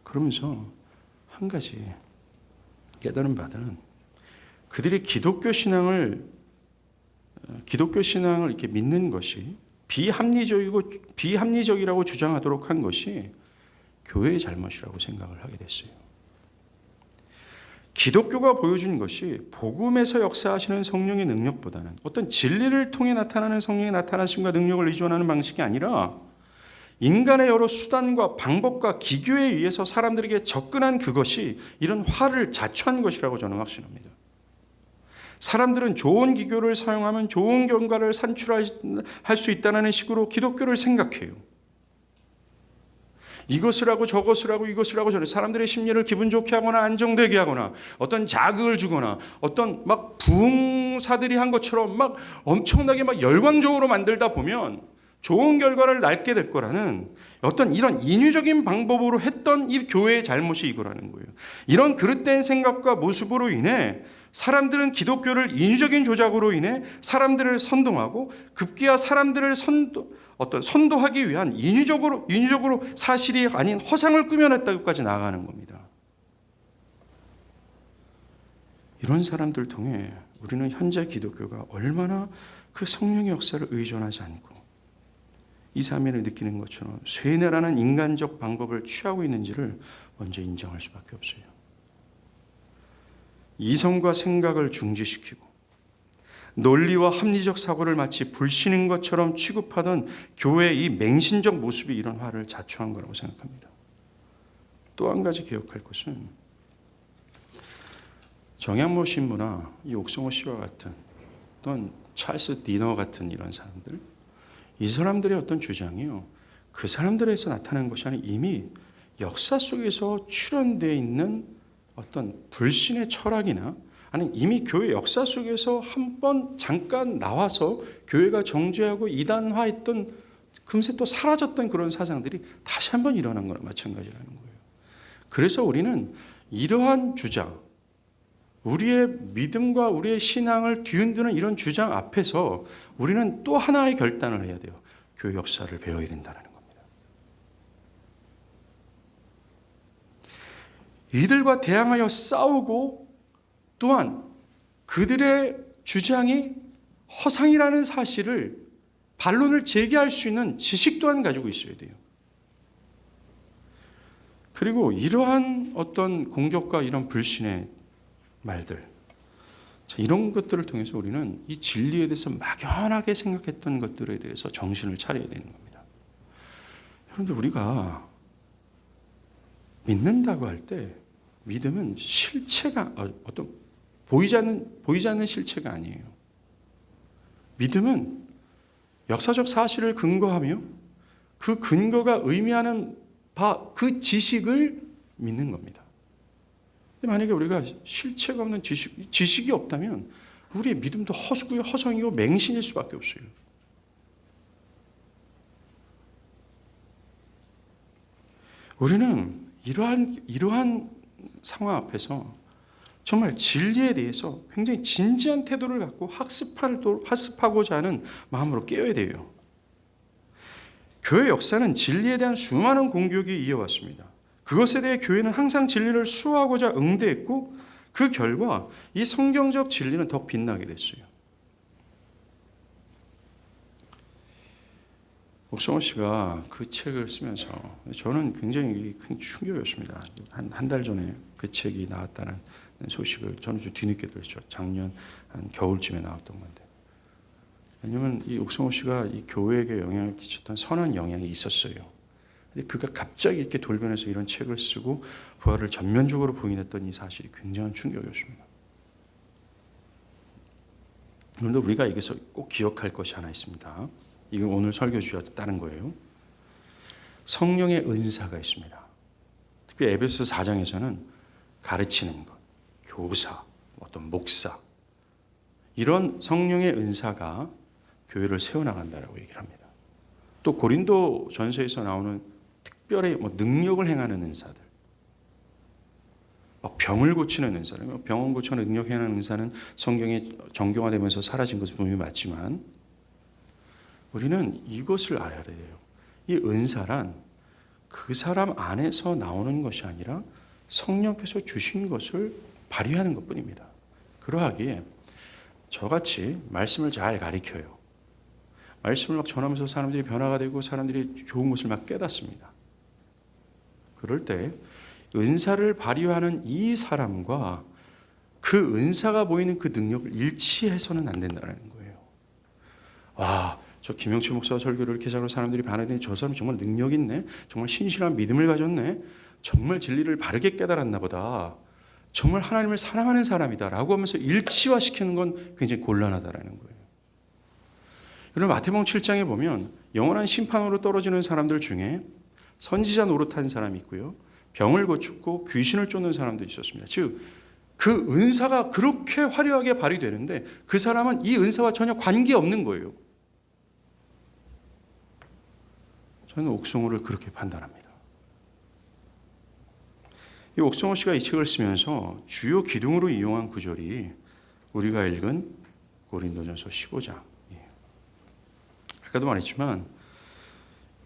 그러면서 한 가지 깨달은 바는 그들이 기독교 신앙을 이렇게 믿는 것이 비합리적이라고 주장하도록 한 것이 교회의 잘못이라고 생각을 하게 됐어요. 기독교가 보여준 것이 복음에서 역사하시는 성령의 능력보다는 어떤 진리를 통해 나타나는 성령의 나타나심과 능력을 의존하는 방식이 아니라 인간의 여러 수단과 방법과 기교에 의해서 사람들에게 접근한 그것이 이런 화를 자초한 것이라고 저는 확신합니다. 사람들은 좋은 기교를 사용하면 좋은 결과를 산출할 수 있다는 식으로 기독교를 생각해요. 이것을 하고 저것을 하고 이것을 하고 저는 사람들의 심리를 기분 좋게 하거나 안정되게 하거나 어떤 자극을 주거나 어떤 막 부흥사들이 한 것처럼 막 엄청나게 막 열광적으로 만들다 보면 좋은 결과를 낳게 될 거라는 어떤 이런 인위적인 방법으로 했던 이 교회의 잘못이 이거라는 거예요. 이런 그릇된 생각과 모습으로 인해 사람들은 기독교를 인위적인 조작으로 인해 사람들을 선동하고 급기야 사람들을 선도하기 위한 인위적으로 사실이 아닌 허상을 꾸며냈다고까지 나아가는 겁니다. 이런 사람들 통해 우리는 현재 기독교가 얼마나 그 성령의 역사를 의존하지 않고 이사면을 느끼는 것처럼 쇠뇌라는 인간적 방법을 취하고 있는지를 먼저 인정할 수밖에 없어요. 이성과 생각을 중지시키고 논리와 합리적 사고를 마치 불신인 것처럼 취급하던 교회의 이 맹신적 모습이 이런 화를 자초한 거라고 생각합니다. 또 한 가지 기억할 것은 정양모 신부나 이 옥성호 씨와 같은 또는 찰스 디너 같은 이런 사람들, 이 사람들의 어떤 주장이요, 그 사람들에서 나타난 것이 아니라 이미 역사 속에서 출현되어 있는 어떤 불신의 철학이나 아니면 이미 교회 역사 속에서 한 번 잠깐 나와서 교회가 정죄하고 이단화했던 금세 또 사라졌던 그런 사상들이 다시 한번 일어난 거나 마찬가지라는 거예요. 그래서 우리는 이러한 주장, 우리의 믿음과 우리의 신앙을 뒤흔드는 이런 주장 앞에서 우리는 또 하나의 결단을 해야 돼요. 교회 역사를 배워야 된다는 겁니다. 이들과 대항하여 싸우고 또한 그들의 주장이 허상이라는 사실을 반론을 제기할 수 있는 지식 또한 가지고 있어야 돼요. 그리고 이러한 어떤 공격과 이런 불신의 말들, 이런 것들을 통해서 우리는 이 진리에 대해서 막연하게 생각했던 것들에 대해서 정신을 차려야 되는 겁니다. 여러분들, 우리가 믿는다고 할 때 믿음은 실체가 어떤 보이지 않는 실체가 아니에요. 믿음은 역사적 사실을 근거하며 그 근거가 의미하는 바 그 지식을 믿는 겁니다. 만약에 우리가 실체가 없는 지식이 없다면 우리의 믿음도 허성이고 맹신일 수밖에 없어요. 우리는 이러한 상황 앞에서 정말 진리에 대해서 굉장히 진지한 태도를 갖고 학습하고자 하는 마음으로 깨어야 돼요. 교회 역사는 진리에 대한 수많은 공격이 이어왔습니다. 그것에 대해 교회는 항상 진리를 수호하고자 응대했고 그 결과 이 성경적 진리는 더 빛나게 됐어요. 옥성호 씨가 그 책을 쓰면서 저는 굉장히 큰 충격이었습니다. 한 달 전에 그 책이 나왔다는 소식을 저는 좀 뒤늦게 들었죠. 작년 한 겨울쯤에 나왔던 건데. 왜냐하면 이 옥성호 씨가 이 교회에게 영향을 끼쳤던 선한 영향이 있었어요. 근데 그가 갑자기 이렇게 돌변해서 이런 책을 쓰고 부활을 전면적으로 부인했던 이 사실이 굉장한 충격이었습니다. 그런데 우리가 여기서 꼭 기억할 것이 하나 있습니다. 이건 오늘 설교 주제와 다른 거예요. 성령의 은사가 있습니다. 특히 에베소서 4장에서는 가르치는 것, 교사, 어떤 목사 이런 성령의 은사가 교회를 세워나간다라고 얘기를 합니다. 또 고린도 전서에서 나오는 특별히 능력을 행하는 은사들, 병을 고치는 은사들, 병원 고치는 능력 행하는 은사는 성경이 정교화되면서 사라진 것은 분명히 맞지만 우리는 이것을 알아야 돼요. 이 은사란 그 사람 안에서 나오는 것이 아니라 성령께서 주신 것을 발휘하는 것뿐입니다. 그러하기에 저같이 말씀을 잘 가르쳐요. 말씀을 막 전하면서 사람들이 변화가 되고 사람들이 좋은 것을 막 깨닫습니다. 그럴 때 은사를 발휘하는 이 사람과 그 은사가 보이는 그 능력을 일치해서는 안 된다는 거예요. 와, 저 김영철 목사 설교를 이렇게 하고 사람들이 반응하더니 저 사람 정말 능력 있네. 정말 신실한 믿음을 가졌네. 정말 진리를 바르게 깨달았나 보다. 정말 하나님을 사랑하는 사람이다 라고 하면서 일치화시키는 건 굉장히 곤란하다라는 거예요. 여러분 마태복음 7장에 보면 영원한 심판으로 떨어지는 사람들 중에 선지자 노릇한 사람이 있고요. 병을 고쳤고 귀신을 쫓는 사람도 있었습니다. 즉 그 은사가 그렇게 화려하게 발휘되는데 그 사람은 이 은사와 전혀 관계없는 거예요. 저는 옥성호를 그렇게 판단합니다. 이 옥성호 씨가 이 책을 쓰면서 주요 기둥으로 이용한 구절이 우리가 읽은 고린도전서 15장. 아까도 말했지만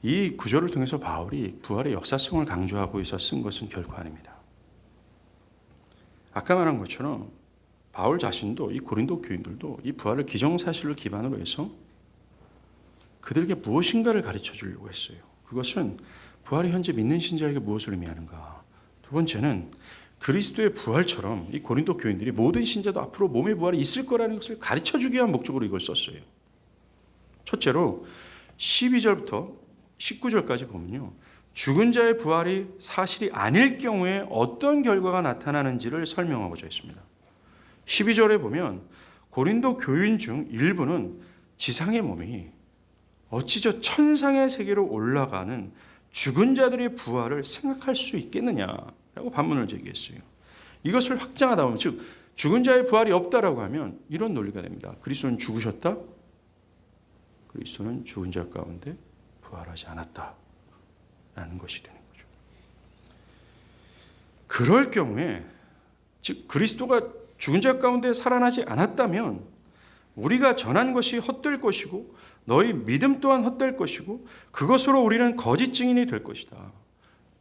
이 구절을 통해서 바울이 부활의 역사성을 강조하고 있어 쓴 것은 결코 아닙니다. 아까 말한 것처럼 바울 자신도 이 고린도 교인들도 이 부활을 기정사실을 기반으로 해서 그들에게 무엇인가를 가르쳐 주려고 했어요. 그것은 부활이 현재 믿는 신자에게 무엇을 의미하는가. 두 번째는 그리스도의 부활처럼 이 고린도 교인들이 모든 신자도 앞으로 몸의 부활이 있을 거라는 것을 가르쳐 주기 위한 목적으로 이걸 썼어요. 첫째로 12절부터 19절까지 보면요. 죽은 자의 부활이 사실이 아닐 경우에 어떤 결과가 나타나는지를 설명하고자 했습니다. 12절에 보면 고린도 교인 중 일부는 지상의 몸이 어찌 저 천상의 세계로 올라가는 죽은 자들의 부활을 생각할 수 있겠느냐라고 반문을 제기했어요. 이것을 확장하다 보면 즉 죽은 자의 부활이 없다라고 하면 이런 논리가 됩니다. 그리스도는 죽으셨다? 그리스도는 죽은 자 가운데 부활하지 않았다라는 것이 되는 거죠. 그럴 경우에 즉 그리스도가 죽은 자 가운데 살아나지 않았다면 우리가 전한 것이 헛될 것이고 너희 믿음 또한 헛될 것이고 그것으로 우리는 거짓 증인이 될 것이다.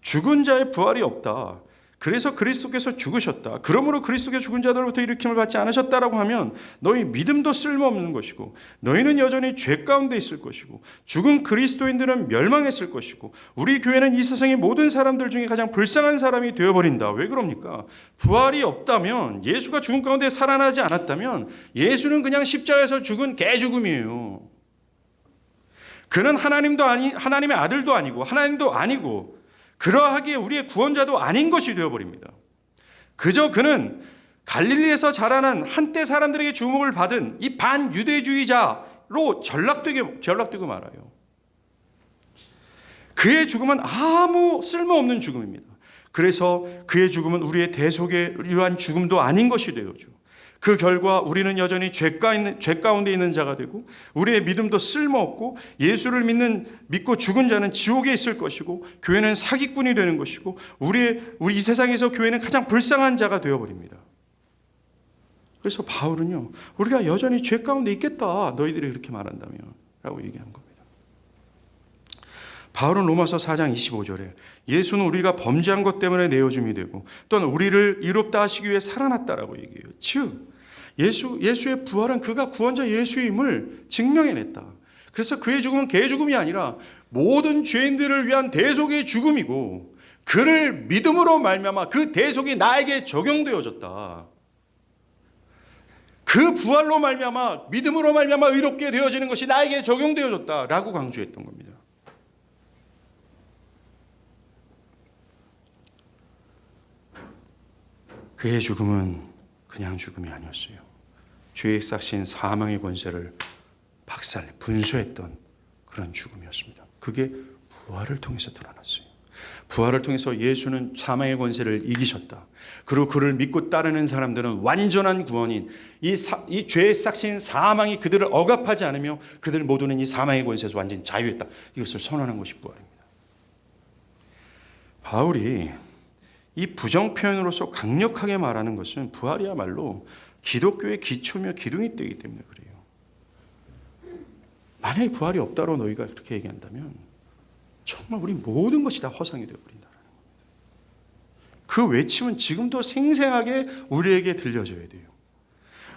죽은 자의 부활이 없다. 그래서 그리스도께서 죽으셨다. 그러므로 그리스도께서 죽은 자들로부터 일으킴을 받지 않으셨다라고 하면 너희 믿음도 쓸모없는 것이고 너희는 여전히 죄 가운데 있을 것이고 죽은 그리스도인들은 멸망했을 것이고 우리 교회는 이 세상의 모든 사람들 중에 가장 불쌍한 사람이 되어버린다. 왜 그럽니까? 부활이 없다면 예수가 죽은 가운데 살아나지 않았다면 예수는 그냥 십자가에서 죽은 개죽음이에요. 그는 하나님도 하나님의 아들도 아니고 하나님도 아니고 그러하기에 우리의 구원자도 아닌 것이 되어버립니다. 그저 그는 갈릴리에서 자라난 한때 사람들에게 주목을 받은 이 반유대주의자로 전락되고 말아요. 그의 죽음은 아무 쓸모없는 죽음입니다. 그래서 그의 죽음은 우리의 대속에 이러한 죽음도 아닌 것이 되어죠. 그 결과 우리는 여전히 죄 가운데 있는 자가 되고 우리의 믿음도 쓸모없고 예수를 믿고 죽은 자는 지옥에 있을 것이고 교회는 사기꾼이 되는 것이고 우리 이 세상에서 교회는 가장 불쌍한 자가 되어버립니다. 그래서 바울은요. 우리가 여전히 죄 가운데 있겠다. 너희들이 그렇게 말한다면 라고 얘기한 겁니다. 바울은 로마서 4장 25절에 예수는 우리가 범죄한 것 때문에 내어줌이 되고 또는 우리를 이롭다 하시기 위해 살아났다라고 얘기해요. 즉 예수의 부활은 그가 구원자 예수임을 증명해냈다. 그래서 그의 죽음은 개의 죽음이 아니라 모든 죄인들을 위한 대속의 죽음이고 그를 믿음으로 말미암아 그 대속이 나에게 적용되어졌다. 그 부활로 말미암아 믿음으로 말미암아 의롭게 되어지는 것이 나에게 적용되어졌다라고 강조했던 겁니다. 그의 죽음은 그냥 죽음이 아니었어요. 죄의 싹신 사망의 권세를 분수했던 그런 죽음이었습니다. 그게 부활을 통해서 드러났어요. 부활을 통해서 예수는 사망의 권세를 이기셨다. 그리고 그를 믿고 따르는 사람들은 완전한 구원인 이 죄의 싹신 사망이 그들을 억압하지 않으며 그들 모두는 이 사망의 권세에서 완전히 자유했다. 이것을 선언한 것이 부활입니다. 바울이 이 부정 표현으로서 강력하게 말하는 것은 부활이야말로 기독교의 기초며 기둥이 되기 때문에 그래요. 만약에 부활이 없다로 너희가 그렇게 얘기한다면 정말 우리 모든 것이 다 허상이 되어버린다는 겁니다. 그 외침은 지금도 생생하게 우리에게 들려져야 돼요.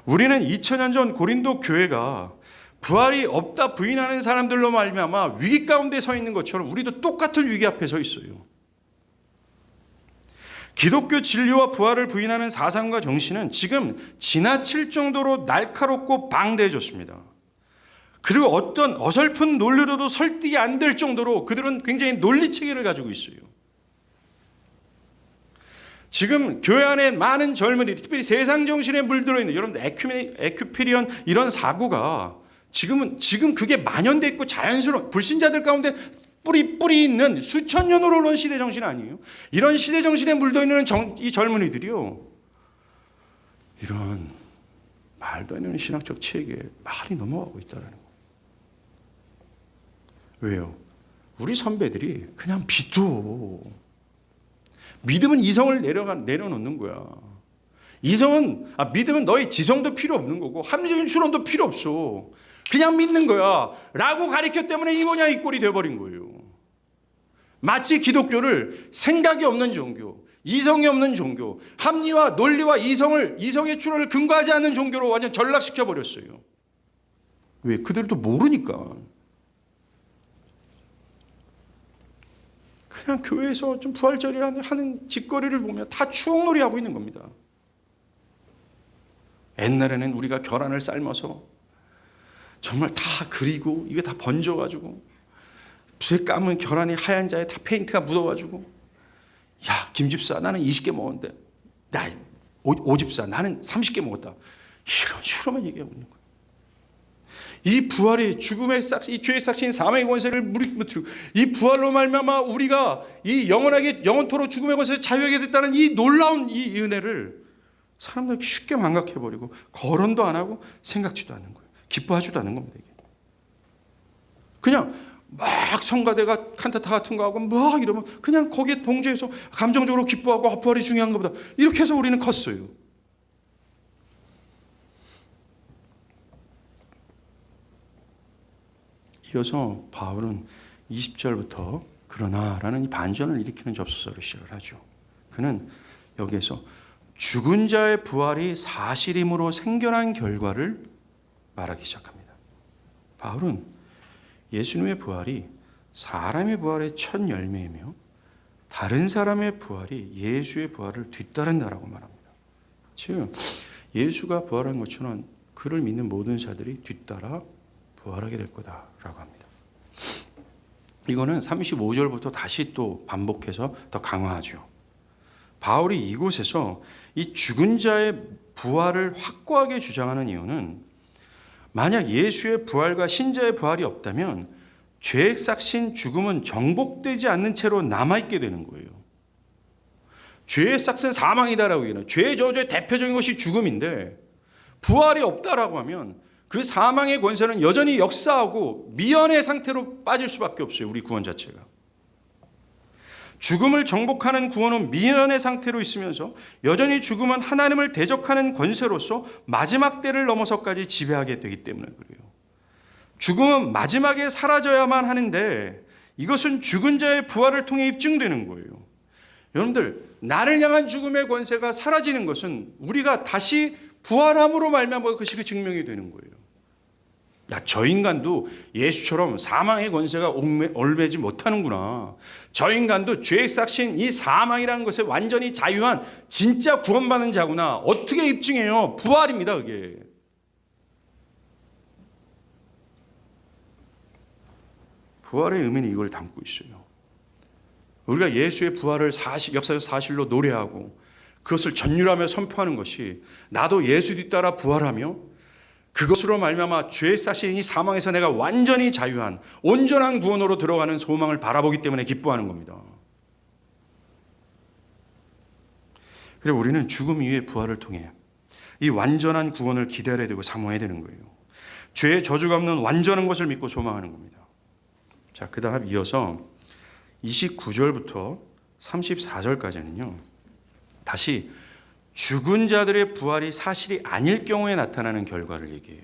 우리는 2000년 전 고린도 교회가 부활이 없다 부인하는 사람들로 말미암아 위기 가운데 서 있는 것처럼 우리도 똑같은 위기 앞에 서 있어요. 기독교 진리와 부활을 부인하는 사상과 정신은 지금 지나칠 정도로 날카롭고 방대해졌습니다. 그리고 어떤 어설픈 논리로도 설득이 안 될 정도로 그들은 굉장히 논리체계를 가지고 있어요. 지금 교회 안에 많은 젊은이들이 특별히 세상 정신에 물들어 있는 여러분 에큐피리언 이런 사고가 지금 그게 만연돼 있고 자연스러운 불신자들 가운데 뿌리 있는 수천 년으로 오른 시대 정신 아니에요? 이런 시대 정신에 물들어 있는 이 젊은이들이요. 이런 말도 안 되는 신학적 체계에 말이 넘어가고 있다는 거예요. 왜요? 우리 선배들이 그냥 믿어. 믿음은 이성을 내려놓는 거야. 믿음은 너의 지성도 필요 없는 거고 합리적인 추론도 필요 없어. 그냥 믿는 거야 라고 가르쳤기 때문에 이 뭐냐 이 꼴이 되어버린 거예요. 마치 기독교를 생각이 없는 종교, 이성이 없는 종교, 합리와 논리와 이성의 추론을 근거하지 않는 종교로 완전 전락시켜버렸어요. 왜? 그들도 모르니까. 그냥 교회에서 좀 부활절이라는 하는 짓거리를 보면 다 추억놀이 하고 있는 겁니다. 옛날에는 우리가 계란을 삶아서 정말 다 그리고 이게 다 번져가지고 쇠 까면 계란이 하얀 자에 다 페인트가 묻어가지고 야 김집사 나는 20개 먹었는데 나 오집사 나는 30개 먹었다. 이런 식으로만 얘기하고 있는 거예요. 이 부활이 죽음의 이 죄의 싹신 사망의 권세를 무너뜨리고 이 부활로 말미암아 우리가 이 영원토록 죽음의 권세에서 자유하게 됐다는 이 놀라운 이 은혜를 사람들이 쉽게 망각해버리고 거론도 안 하고 생각지도 않는 거예요. 기뻐하지도 않는 겁니다. 이게. 그냥 막 성가대가 칸타타 같은 거 하고 막 이러면 그냥 거기에 동조해서 감정적으로 기뻐하고 부활이 중요한 것보다 이렇게 해서 우리는 컸어요. 이어서 바울은 20절부터 그러나라는 이 반전을 일으키는 접수서를 시작을 하죠. 그는 여기에서 죽은 자의 부활이 사실임으로 생겨난 결과를 말하기 시작합니다. 바울은 예수님의 부활이 사람의 부활의 첫 열매이며 다른 사람의 부활이 예수의 부활을 뒤따른다라고 말합니다. 즉 예수가 부활한 것처럼 그를 믿는 모든 자들이 뒤따라 부활하게 될 거다라고 합니다. 이거는 35절부터 다시 또 반복해서 더 강화하죠. 바울이 이곳에서 이 죽은 자의 부활을 확고하게 주장하는 이유는 만약 예수의 부활과 신자의 부활이 없다면 죄의 싹신 죽음은 정복되지 않는 채로 남아있게 되는 거예요. 죄의 싹은 사망이다라고 얘기해요. 죄의 저주의 대표적인 것이 죽음인데 부활이 없다라고 하면 그 사망의 권세는 여전히 역사하고 미연의 상태로 빠질 수밖에 없어요. 우리 구원 자체가. 죽음을 정복하는 구원은 미연의 상태로 있으면서 여전히 죽음은 하나님을 대적하는 권세로서 마지막 때를 넘어서까지 지배하게 되기 때문에 그래요. 죽음은 마지막에 사라져야만 하는데 이것은 죽은 자의 부활을 통해 입증되는 거예요. 여러분들, 나를 향한 죽음의 권세가 사라지는 것은 우리가 다시 부활함으로 말미암아 그것이 그 증명이 되는 거예요. 야, 저 인간도 예수처럼 사망의 권세가 얽매지 못하는구나. 저 인간도 죄의 삭신 이 사망이라는 것에 완전히 자유한 진짜 구원받는 자구나. 어떻게 입증해요? 부활입니다, 그게. 부활의 의미는 이걸 담고 있어요. 우리가 예수의 부활을 역사적 사실로 노래하고 그것을 전율하며 선포하는 것이 나도 예수 뒤따라 부활하며 그것으로 말미암아 죄의 삭신 이 사망에서 내가 완전히 자유한 온전한 구원으로 들어가는 소망을 바라보기 때문에 기뻐하는 겁니다. 그래서 우리는 죽음 이후의 부활을 통해 이 완전한 구원을 기다려야 되고 사모해야 되는 거예요. 죄의 저주가 없는 완전한 것을 믿고 소망하는 겁니다. 자, 그 다음 이어서 29절부터 34절까지는요. 다시 죽은 자들의 부활이 사실이 아닐 경우에 나타나는 결과를 얘기해요.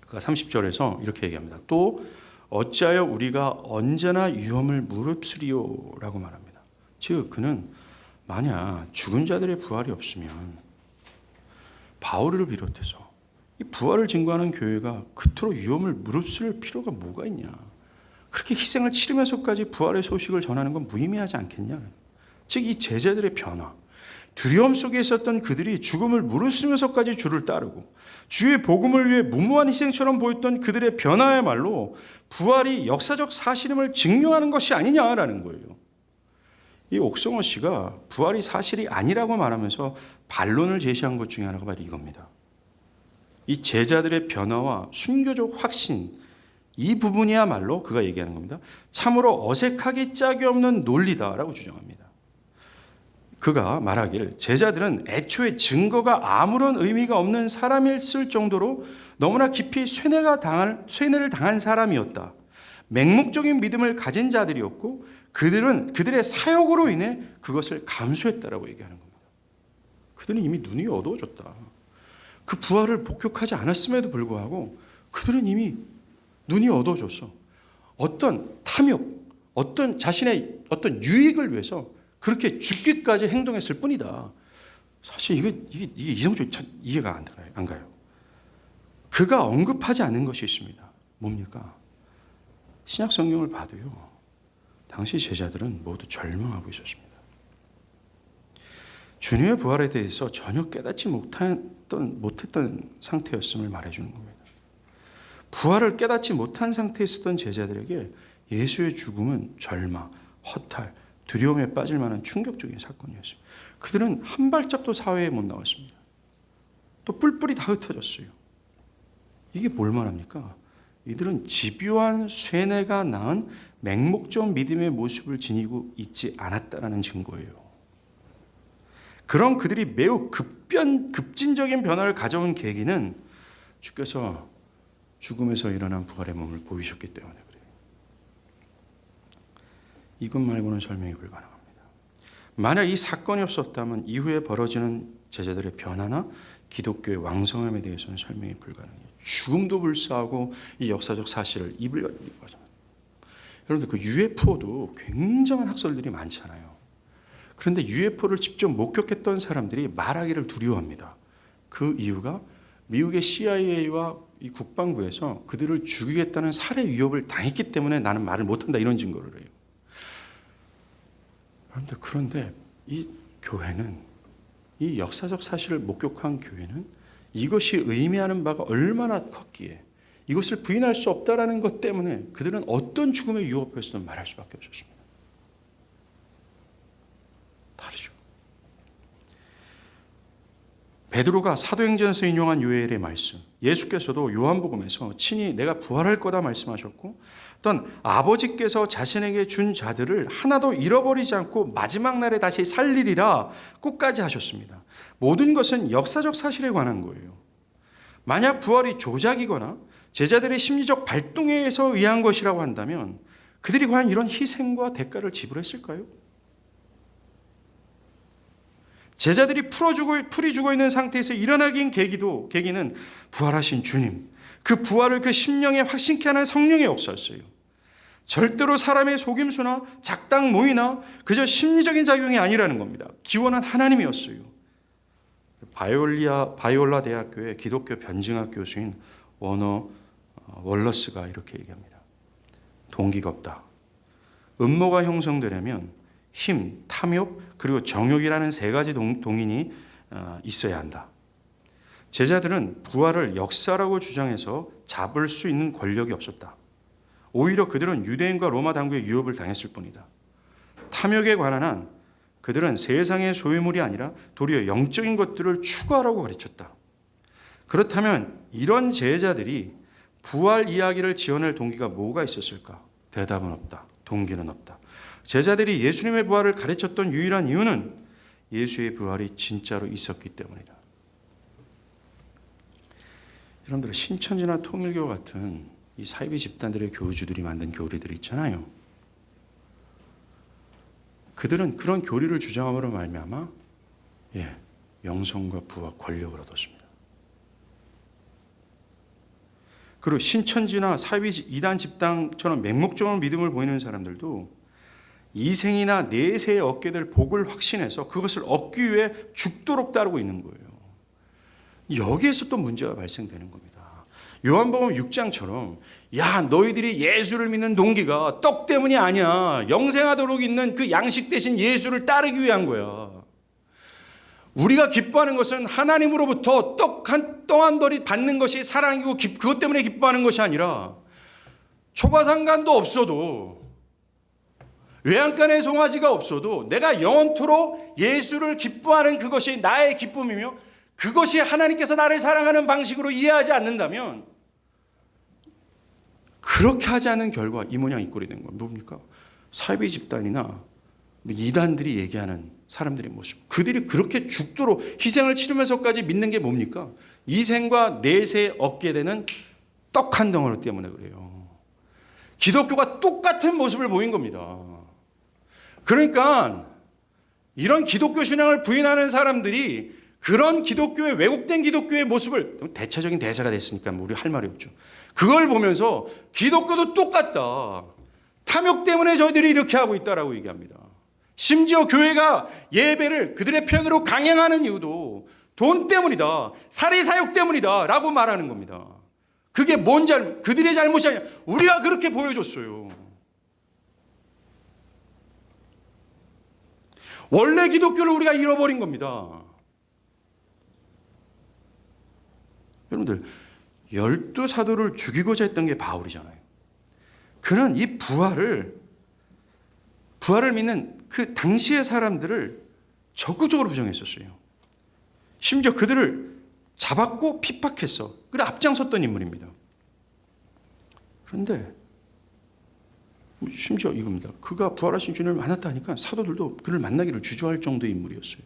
그가 30절에서 이렇게 얘기합니다. 또 어찌하여 우리가 언제나 위험을 무릅쓰리요 라고 말합니다. 즉 그는 만약 죽은 자들의 부활이 없으면 바울을 비롯해서 이 부활을 증거하는 교회가 그토록 위험을 무릅쓸 필요가 뭐가 있냐. 그렇게 희생을 치르면서까지 부활의 소식을 전하는 건 무의미하지 않겠냐. 즉 이 제자들의 변화, 두려움 속에 있었던 그들이 죽음을 무릅쓰면서까지 주를 따르고 주의 복음을 위해 무모한 희생처럼 보였던 그들의 변화야말로 부활이 역사적 사실임을 증명하는 것이 아니냐라는 거예요. 이 옥성호 씨가 부활이 사실이 아니라고 말하면서 반론을 제시한 것 중에 하나가 바로 이겁니다. 이 제자들의 변화와 순교적 확신, 이 부분이야말로 그가 얘기하는 겁니다. 참으로 어색하기 짝이 없는 논리다라고 주장합니다. 그가 말하기를 제자들은 애초에 증거가 아무런 의미가 없는 사람이었을 정도로 너무나 깊이 쇠뇌를 당한 사람이었다. 맹목적인 믿음을 가진 자들이었고 그들은 그들의 사역으로 인해 그것을 감수했다라고 얘기하는 겁니다. 그들은 이미 눈이 어두워졌다. 그 부활을 목격하지 않았음에도 불구하고 그들은 이미 눈이 어두워졌어. 어떤 탐욕, 어떤 자신의 어떤 유익을 위해서 그렇게 죽기까지 행동했을 뿐이다. 사실 이게 이성적으로 이해가 안 가요. 그가 언급하지 않은 것이 있습니다. 뭡니까? 신약 성경을 봐도요. 당시 제자들은 모두 절망하고 있었습니다. 주님의 부활에 대해서 전혀 깨닫지 못했던 상태였음을 말해주는 겁니다. 부활을 깨닫지 못한 상태에 있었던 제자들에게 예수의 죽음은 절망, 허탈, 두려움에 빠질 만한 충격적인 사건이었습니다. 그들은 한 발짝도 사회에 못 나왔습니다. 또 뿔뿔이 다 흩어졌어요. 이게 뭘 말합니까? 이들은 집요한 쇠뇌가 낳은 맹목적 믿음의 모습을 지니고 있지 않았다는 증거예요. 그런 그들이 매우 급진적인 변화를 가져온 계기는 주께서 죽음에서 일어난 부활의 몸을 보이셨기 때문에 그래요. 이것 말고는 설명이 불가능합니다. 만약 이 사건이 없었다면 이후에 벌어지는 제자들의 변화나 기독교의 왕성함에 대해서는 설명이 불가능해요. 죽음도 불사하고 이 역사적 사실을 입을 열리고 하잖아요. 여러분들 그 UFO도 굉장한 학설들이 많잖아요. 그런데 UFO를 직접 목격했던 사람들이 말하기를 두려워합니다. 그 이유가 미국의 CIA와 이 국방부에서 그들을 죽이겠다는 살해 위협을 당했기 때문에 나는 말을 못한다 이런 증거를 해요. 그런데 이 교회는 이 역사적 사실을 목격한 교회는 이것이 의미하는 바가 얼마나 컸기에 이것을 부인할 수 없다라는 것 때문에 그들은 어떤 죽음의 유혹에서도 말할 수밖에 없었습니다. 다르죠. 베드로가 사도행전에서 인용한 요엘의 말씀, 예수께서도 요한복음에서 친히 내가 부활할 거다 말씀하셨고 어떤 아버지께서 자신에게 준 자들을 하나도 잃어버리지 않고 마지막 날에 다시 살리리라 끝까지 하셨습니다. 모든 것은 역사적 사실에 관한 거예요. 만약 부활이 조작이거나 제자들의 심리적 발동에 의해서 의한 것이라고 한다면 그들이 과연 이런 희생과 대가를 지불했을까요? 제자들이 풀이 죽어 있는 상태에서 일어나긴 계기는 부활하신 주님, 그 부활을 그 심령에 확신케 하는 성령의 역사였어요. 절대로 사람의 속임수나 작당 모의나 그저 심리적인 작용이 아니라는 겁니다. 기원한 하나님이었어요. 바이올라 대학교의 기독교 변증학 교수인 워너 월러스가 이렇게 얘기합니다. 동기가 없다. 음모가 형성되려면 힘, 탐욕, 그리고 정욕이라는 세 가지 동인이 있어야 한다. 제자들은 부활을 역사라고 주장해서 잡을 수 있는 권력이 없었다. 오히려 그들은 유대인과 로마 당국의 유업을 당했을 뿐이다. 탐욕에 관한 한 그들은 세상의 소유물이 아니라 도리어 영적인 것들을 추구하라고 가르쳤다. 그렇다면 이런 제자들이 부활 이야기를 지어낼 동기가 뭐가 있었을까? 대답은 없다. 동기는 없다. 제자들이 예수님의 부활을 가르쳤던 유일한 이유는 예수의 부활이 진짜로 있었기 때문이다. 여러분들, 신천지나 통일교 같은 이 사이비 집단들의 교주들이 만든 교리들이 있잖아요. 그들은 그런 교리를 주장함으로 말미암아 영성과 부와 권력을 얻었습니다. 그리고 신천지나 사이비 이단 집단처럼 맹목적으로 믿음을 보이는 사람들도 이생이나 내세에 얻게 될 복을 확신해서 그것을 얻기 위해 죽도록 따르고 있는 거예요. 여기에서 또 문제가 발생되는 겁니다. 요한복음 6장처럼 너희들이 예수를 믿는 동기가 떡 때문이 아니야. 영생하도록 있는 그 양식 대신 예수를 따르기 위한 거야. 우리가 기뻐하는 것은 하나님으로부터 떡 한 덜이 받는 것이 사랑이고 그것 때문에 기뻐하는 것이 아니라 초과상간도 없어도 외양간의 송아지가 없어도 내가 영원토록 예수를 기뻐하는 그것이 나의 기쁨이며 그것이 하나님께서 나를 사랑하는 방식으로 이해하지 않는다면 그렇게 하지 않는 결과 이 모양 이 꼴이 된 건 뭡니까? 사이비 집단이나 이단들이 얘기하는 사람들의 모습. 그들이 그렇게 죽도록 희생을 치르면서까지 믿는 게 뭡니까? 이생과 내세 얻게 되는 떡 한 덩어리 때문에 그래요. 기독교가 똑같은 모습을 보인 겁니다. 그러니까 이런 기독교 신앙을 부인하는 사람들이 그런 기독교의 왜곡된 기독교의 모습을, 대체적인 대사가 됐으니까 우리 할 말이 없죠. 그걸 보면서 기독교도 똑같다. 탐욕 때문에 저희들이 이렇게 하고 있다라고 얘기합니다. 심지어 교회가 예배를 그들의 편으로 강행하는 이유도 돈 때문이다. 사리사욕 때문이다. 라고 말하는 겁니다. 그게 그들의 잘못이 아니라 우리가 그렇게 보여줬어요. 원래 기독교를 우리가 잃어버린 겁니다. 여러분들, 12사도를 죽이고자 했던 게 바울이잖아요. 그는 이 부활을 믿는 그 당시의 사람들을 적극적으로 부정했었어요. 심지어 그들을 잡았고 핍박했어. 그래 앞장섰던 인물입니다. 그런데 심지어 이겁니다. 그가 부활하신 주님을 만났다니까 사도들도 그를 만나기를 주저할 정도의 인물이었어요.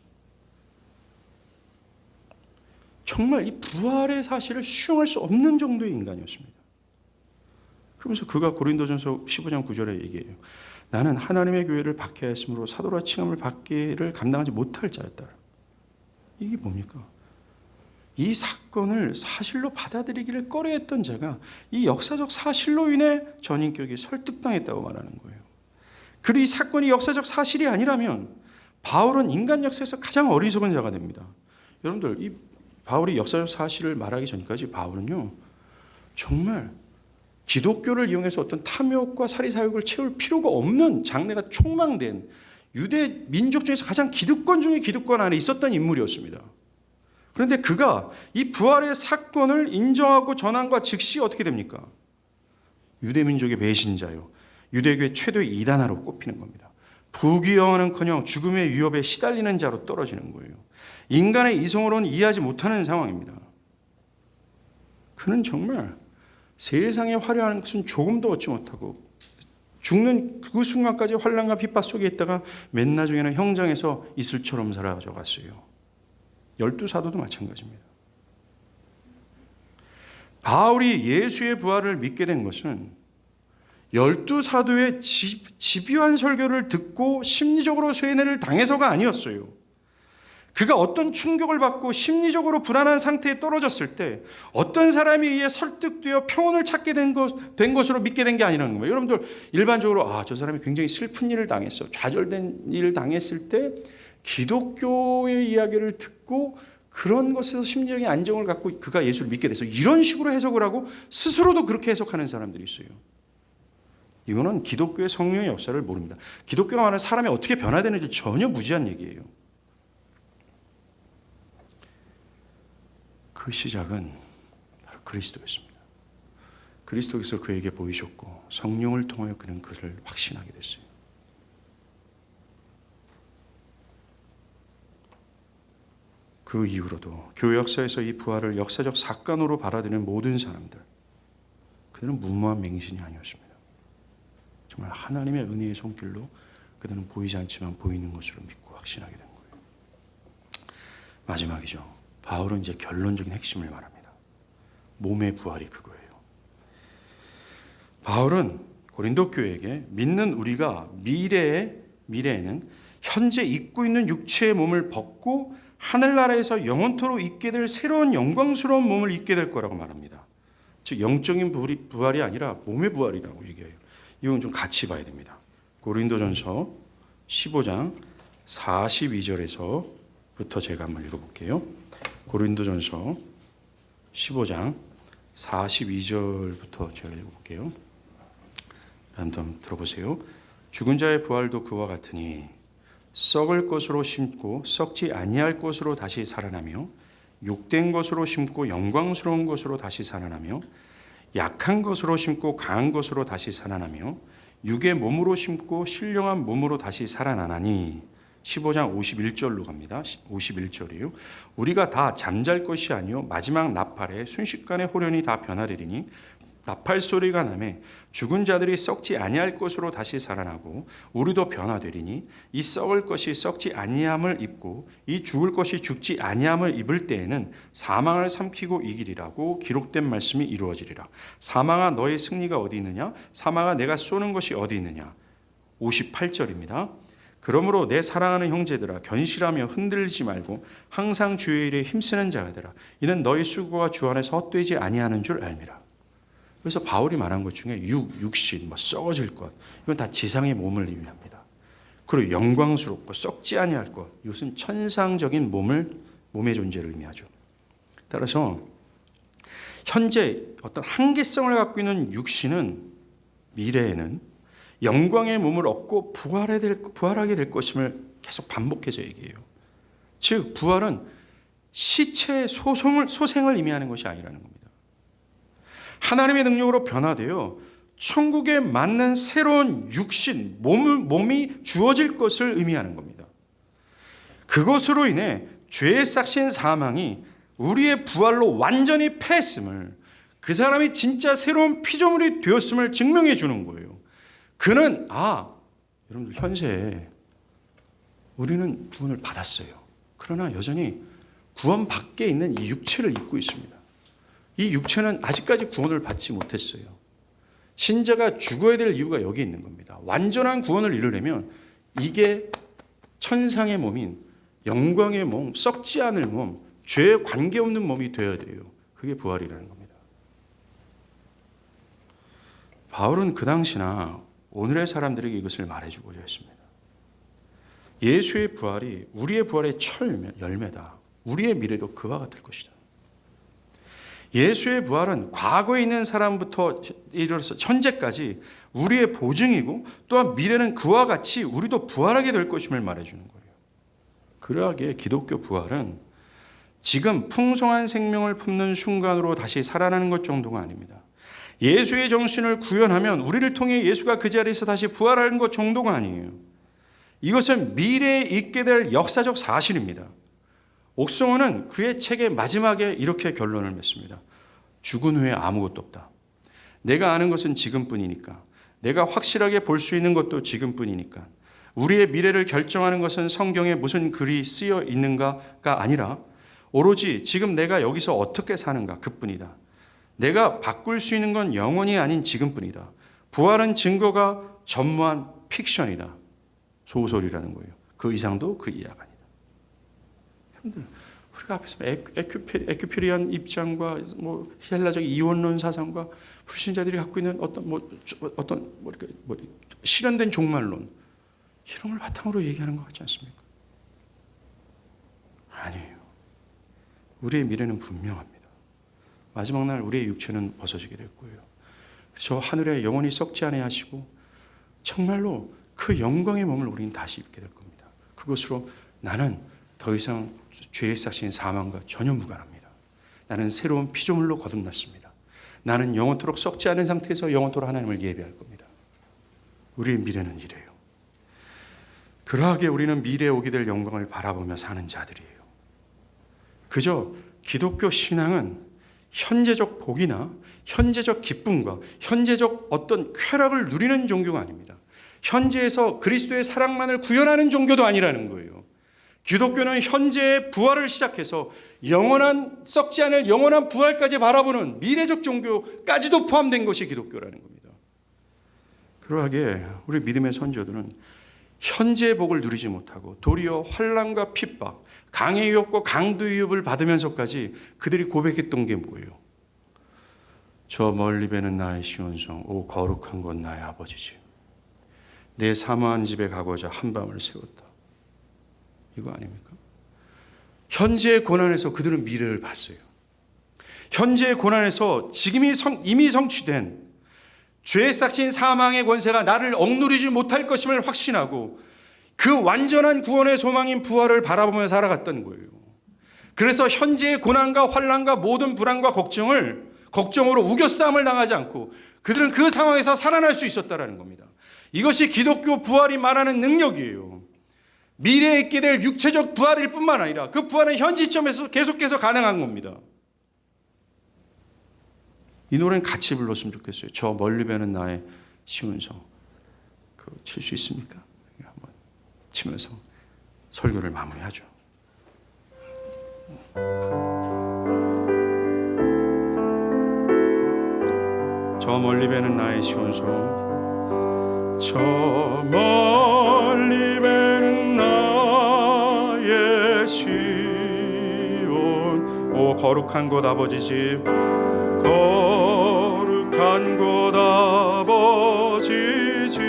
정말 이 부활의 사실을 수용할 수 없는 정도의 인간이었습니다. 그러면서 그가 고린도전서 15장 9절에 얘기해요. 나는 하나님의 교회를 박해하였으므로 사도라 칭함을 받기를 감당하지 못할 자였다. 이게 뭡니까? 이 사건을 사실로 받아들이기를 꺼려했던 자가 이 역사적 사실로 인해 전인격이 설득당했다고 말하는 거예요. 그리고 이 사건이 역사적 사실이 아니라면 바울은 인간 역사에서 가장 어리석은 자가 됩니다. 여러분들, 이 바울이 역사적 사실을 말하기 전까지 바울은요, 정말 기독교를 이용해서 어떤 탐욕과 사리사욕을 채울 필요가 없는 장래가 촉망된 유대 민족 중에서 가장 기득권 중에 기득권 안에 있었던 인물이었습니다. 그런데 그가 이 부활의 사건을 인정하고 전함과 즉시 어떻게 됩니까? 유대 민족의 배신자요, 유대교의 최대의 이단아로 꼽히는 겁니다. 부귀영화는커녕 죽음의 위협에 시달리는 자로 떨어지는 거예요. 인간의 이성으로는 이해하지 못하는 상황입니다. 그는 정말 세상에 화려한 것은 조금도 얻지 못하고 죽는 그 순간까지 환난과 핍박 속에 있다가 맨 나중에는 형장에서 이슬처럼 사라져 갔어요. 12사도도 마찬가지입니다. 바울이 예수의 부활을 믿게 된 것은 12사도의 집요한 설교를 듣고 심리적으로 쇠뇌를 당해서가 아니었어요. 그가 어떤 충격을 받고 심리적으로 불안한 상태에 떨어졌을 때 어떤 사람에 의해 설득되어 평온을 찾게 된 것으로 믿게 된 게 아니라는 거예요. 여러분들 일반적으로 저 사람이 굉장히 슬픈 일을 당했어. 좌절된 일을 당했을 때 기독교의 이야기를 듣고 그런 것에서 심리적인 안정을 갖고 그가 예수를 믿게 돼서 이런 식으로 해석을 하고 스스로도 그렇게 해석하는 사람들이 있어요. 이거는 기독교의 성령의 역사를 모릅니다. 기독교가 말하는 사람이 어떻게 변화되는지 전혀 무지한 얘기예요. 그 시작은 바로 그리스도였습니다. 그리스도께서 그에게 보이셨고 성령을 통하여 그는 그것을 확신하게 됐어요. 그 이후로도 교회 역사에서 이 부활을 역사적 사건으로 받아들이는 모든 사람들, 그들은 무모한 맹신이 아니었습니다. 정말 하나님의 은혜의 손길로 그들은 보이지 않지만 보이는 것으로 믿고 확신하게 된 거예요. 마지막이죠. 바울은 이제 결론적인 핵심을 말합니다. 몸의 부활이 그거예요. 바울은 고린도 교회에게 믿는 우리가 미래에는 현재 입고 있는 육체의 몸을 벗고 하늘나라에서 영원토록 있게 될 새로운 영광스러운 몸을 입게 될 거라고 말합니다. 즉 영적인 부활이 아니라 몸의 부활이라고 얘기해요. 이건 좀 같이 봐야 됩니다. 고린도전서 15장 42절에서부터 제가 한번 읽어볼게요. 고린도전서 15장 42절부터 제가 읽어볼게요. 한번 들어보세요. 죽은 자의 부활도 그와 같으니 썩을 것으로 심고 썩지 아니할 것으로 다시 살아나며 욕된 것으로 심고 영광스러운 것으로 다시 살아나며 약한 것으로 심고 강한 것으로 다시 살아나며 육의 몸으로 심고 신령한 몸으로 다시 살아나나니 15장 51절로 갑니다. 51절이요. 우리가 다 잠잘 것이 아니요 마지막 나팔에 순식간에 호련히 다 변화되리니 나팔 소리가 나매 죽은 자들이 썩지 아니할 것으로 다시 살아나고 우리도 변화되리니 이 썩을 것이 썩지 아니함을 입고 이 죽을 것이 죽지 아니함을 입을 때에는 사망을 삼키고 이기리라고 기록된 말씀이 이루어지리라. 사망아 너의 승리가 어디 있느냐? 사망아 내가 쏘는 것이 어디 있느냐? 58절입니다. 그러므로 내 사랑하는 형제들아 견실하며 흔들리지 말고 항상 주의 일에 힘쓰는 자들아 이는 너희 수고가 주 안에서 헛되지 아니하는 줄 알미라. 그래서 바울이 말한 것 중에 육신, 썩어질 것, 이건 다 지상의 몸을 의미합니다. 그리고 영광스럽고 썩지 아니할 것, 이것은 천상적인 몸의 존재를 의미하죠. 따라서 현재 어떤 한계성을 갖고 있는 육신은 미래에는 영광의 몸을 얻고 부활하게 될 것임을 계속 반복해서 얘기해요. 즉 부활은 시체의 소생을 의미하는 것이 아니라는 겁니다. 하나님의 능력으로 변화되어 천국에 맞는 새로운 육신, 몸이 주어질 것을 의미하는 겁니다. 그것으로 인해 죄의 싹신 사망이 우리의 부활로 완전히 패했음을, 그 사람이 진짜 새로운 피조물이 되었음을 증명해 주는 거예요. 그는 여러분들 현세에 우리는 구원을 받았어요. 그러나 여전히 구원 밖에 있는 이 육체를 입고 있습니다. 이 육체는 아직까지 구원을 받지 못했어요. 신자가 죽어야 될 이유가 여기 있는 겁니다. 완전한 구원을 이루려면 이게 천상의 몸인 영광의 몸, 썩지 않을 몸, 죄에 관계없는 몸이 되어야 돼요. 그게 부활이라는 겁니다. 바울은 그 당시나 오늘의 사람들에게 이것을 말해주고자 했습니다. 예수의 부활이 우리의 부활의 열매다. 우리의 미래도 그와 같을 것이다. 예수의 부활은 과거에 있는 사람부터 이르러서 현재까지 우리의 보증이고 또한 미래는 그와 같이 우리도 부활하게 될 것임을 말해주는 거예요. 그러하기에 기독교 부활은 지금 풍성한 생명을 품는 순간으로 다시 살아나는 것 정도가 아닙니다. 예수의 정신을 구현하면 우리를 통해 예수가 그 자리에서 다시 부활하는 것 정도가 아니에요. 이것은 미래에 있게 될 역사적 사실입니다. 옥성호는 그의 책의 마지막에 이렇게 결론을 맺습니다. 죽은 후에 아무것도 없다. 내가 아는 것은 지금뿐이니까. 내가 확실하게 볼 수 있는 것도 지금뿐이니까. 우리의 미래를 결정하는 것은 성경에 무슨 글이 쓰여 있는가가 아니라 오로지 지금 내가 여기서 어떻게 사는가 그뿐이다. 내가 바꿀 수 있는 건 영원히 아닌 지금뿐이다. 부활은 증거가 전무한 픽션이다. 소설이라는 거예요. 그 이상도 그 이하가 아니다. 여러분들, 우리가 앞에서 에큐피리안 입장과 뭐 헬라적 이원론 사상과 불신자들이 갖고 있는 어떤 실현된 종말론, 이런 걸 바탕으로 얘기하는 것 같지 않습니까? 아니에요. 우리의 미래는 분명합니다. 마지막 날 우리의 육체는 벗어지게 될 거예요. 저 하늘에 영원히 썩지 않아야 하시고 정말로 그 영광의 몸을 우리는 다시 입게 될 겁니다. 그것으로 나는 더 이상 죄의 싹신 사망과 전혀 무관합니다. 나는 새로운 피조물로 거듭났습니다. 나는 영원토록 썩지 않은 상태에서 영원토록 하나님을 예배할 겁니다. 우리의 미래는 이래요. 그러하게 우리는 미래에 오게 될 영광을 바라보며 사는 자들이에요. 그저 기독교 신앙은 현재적 복이나 현재적 기쁨과 현재적 어떤 쾌락을 누리는 종교가 아닙니다. 현재에서 그리스도의 사랑만을 구현하는 종교도 아니라는 거예요. 기독교는 현재의 부활을 시작해서 영원한 썩지 않을 영원한 부활까지 바라보는 미래적 종교까지도 포함된 것이 기독교라는 겁니다. 그러하게 우리 믿음의 선조들은 현재의 복을 누리지 못하고 도리어 환난과 핍박, 강의 위협과 강도 위협을 받으면서까지 그들이 고백했던 게 뭐예요? 저 멀리 배는 나의 시온성, 오 거룩한 곳 나의 아버지지. 내 사모한 집에 가고자 한밤을 세웠다. 이거 아닙니까? 현재의 고난에서 그들은 미래를 봤어요. 현재의 고난에서 지금이 이미 성취된 죄의 싹신 사망의 권세가 나를 억누르지 못할 것임을 확신하고 그 완전한 구원의 소망인 부활을 바라보며 살아갔던 거예요. 그래서 현재의 고난과 환난과 모든 불안과 걱정으로 우겨싸움을 당하지 않고 그들은 그 상황에서 살아날 수 있었다는 겁니다. 이것이 기독교 부활이 말하는 능력이에요. 미래에 있게 될 육체적 부활일 뿐만 아니라 그 부활은 현 시점에서 계속해서 가능한 겁니다. 이 노래는 같이 불렀으면 좋겠어요. 저 멀리 배는 나의 시온성. 그거 칠 수 있습니까? 한번 치면서 설교를 마무리하죠. 저 멀리 배는 나의 시온성. 저 멀리 배는 나의 시온. 오 거룩한 곳 아버지 집. 거룩한 곳 아버지 집.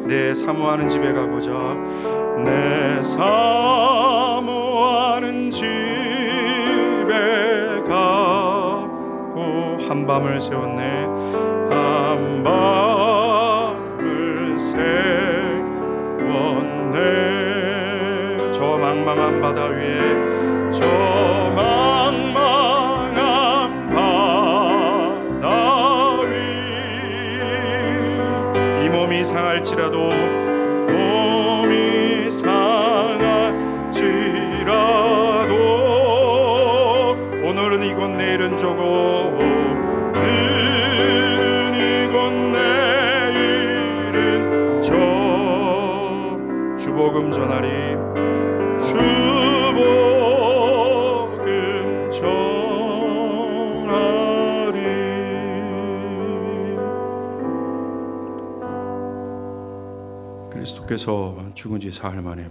내 사모하는 집에 가고자 내 사모하는 집에 가고 한밤을 세웠네. 한밤을 세웠네. 저 망망한 바다 위에 저 망망한 바다 위 이 몸이 상할지라도 몸이 상할지라도 오늘은 이곳 내일은 저곳 주복음 전하리 주복음 전하리. 그리스도께서 죽은 지 사흘 만에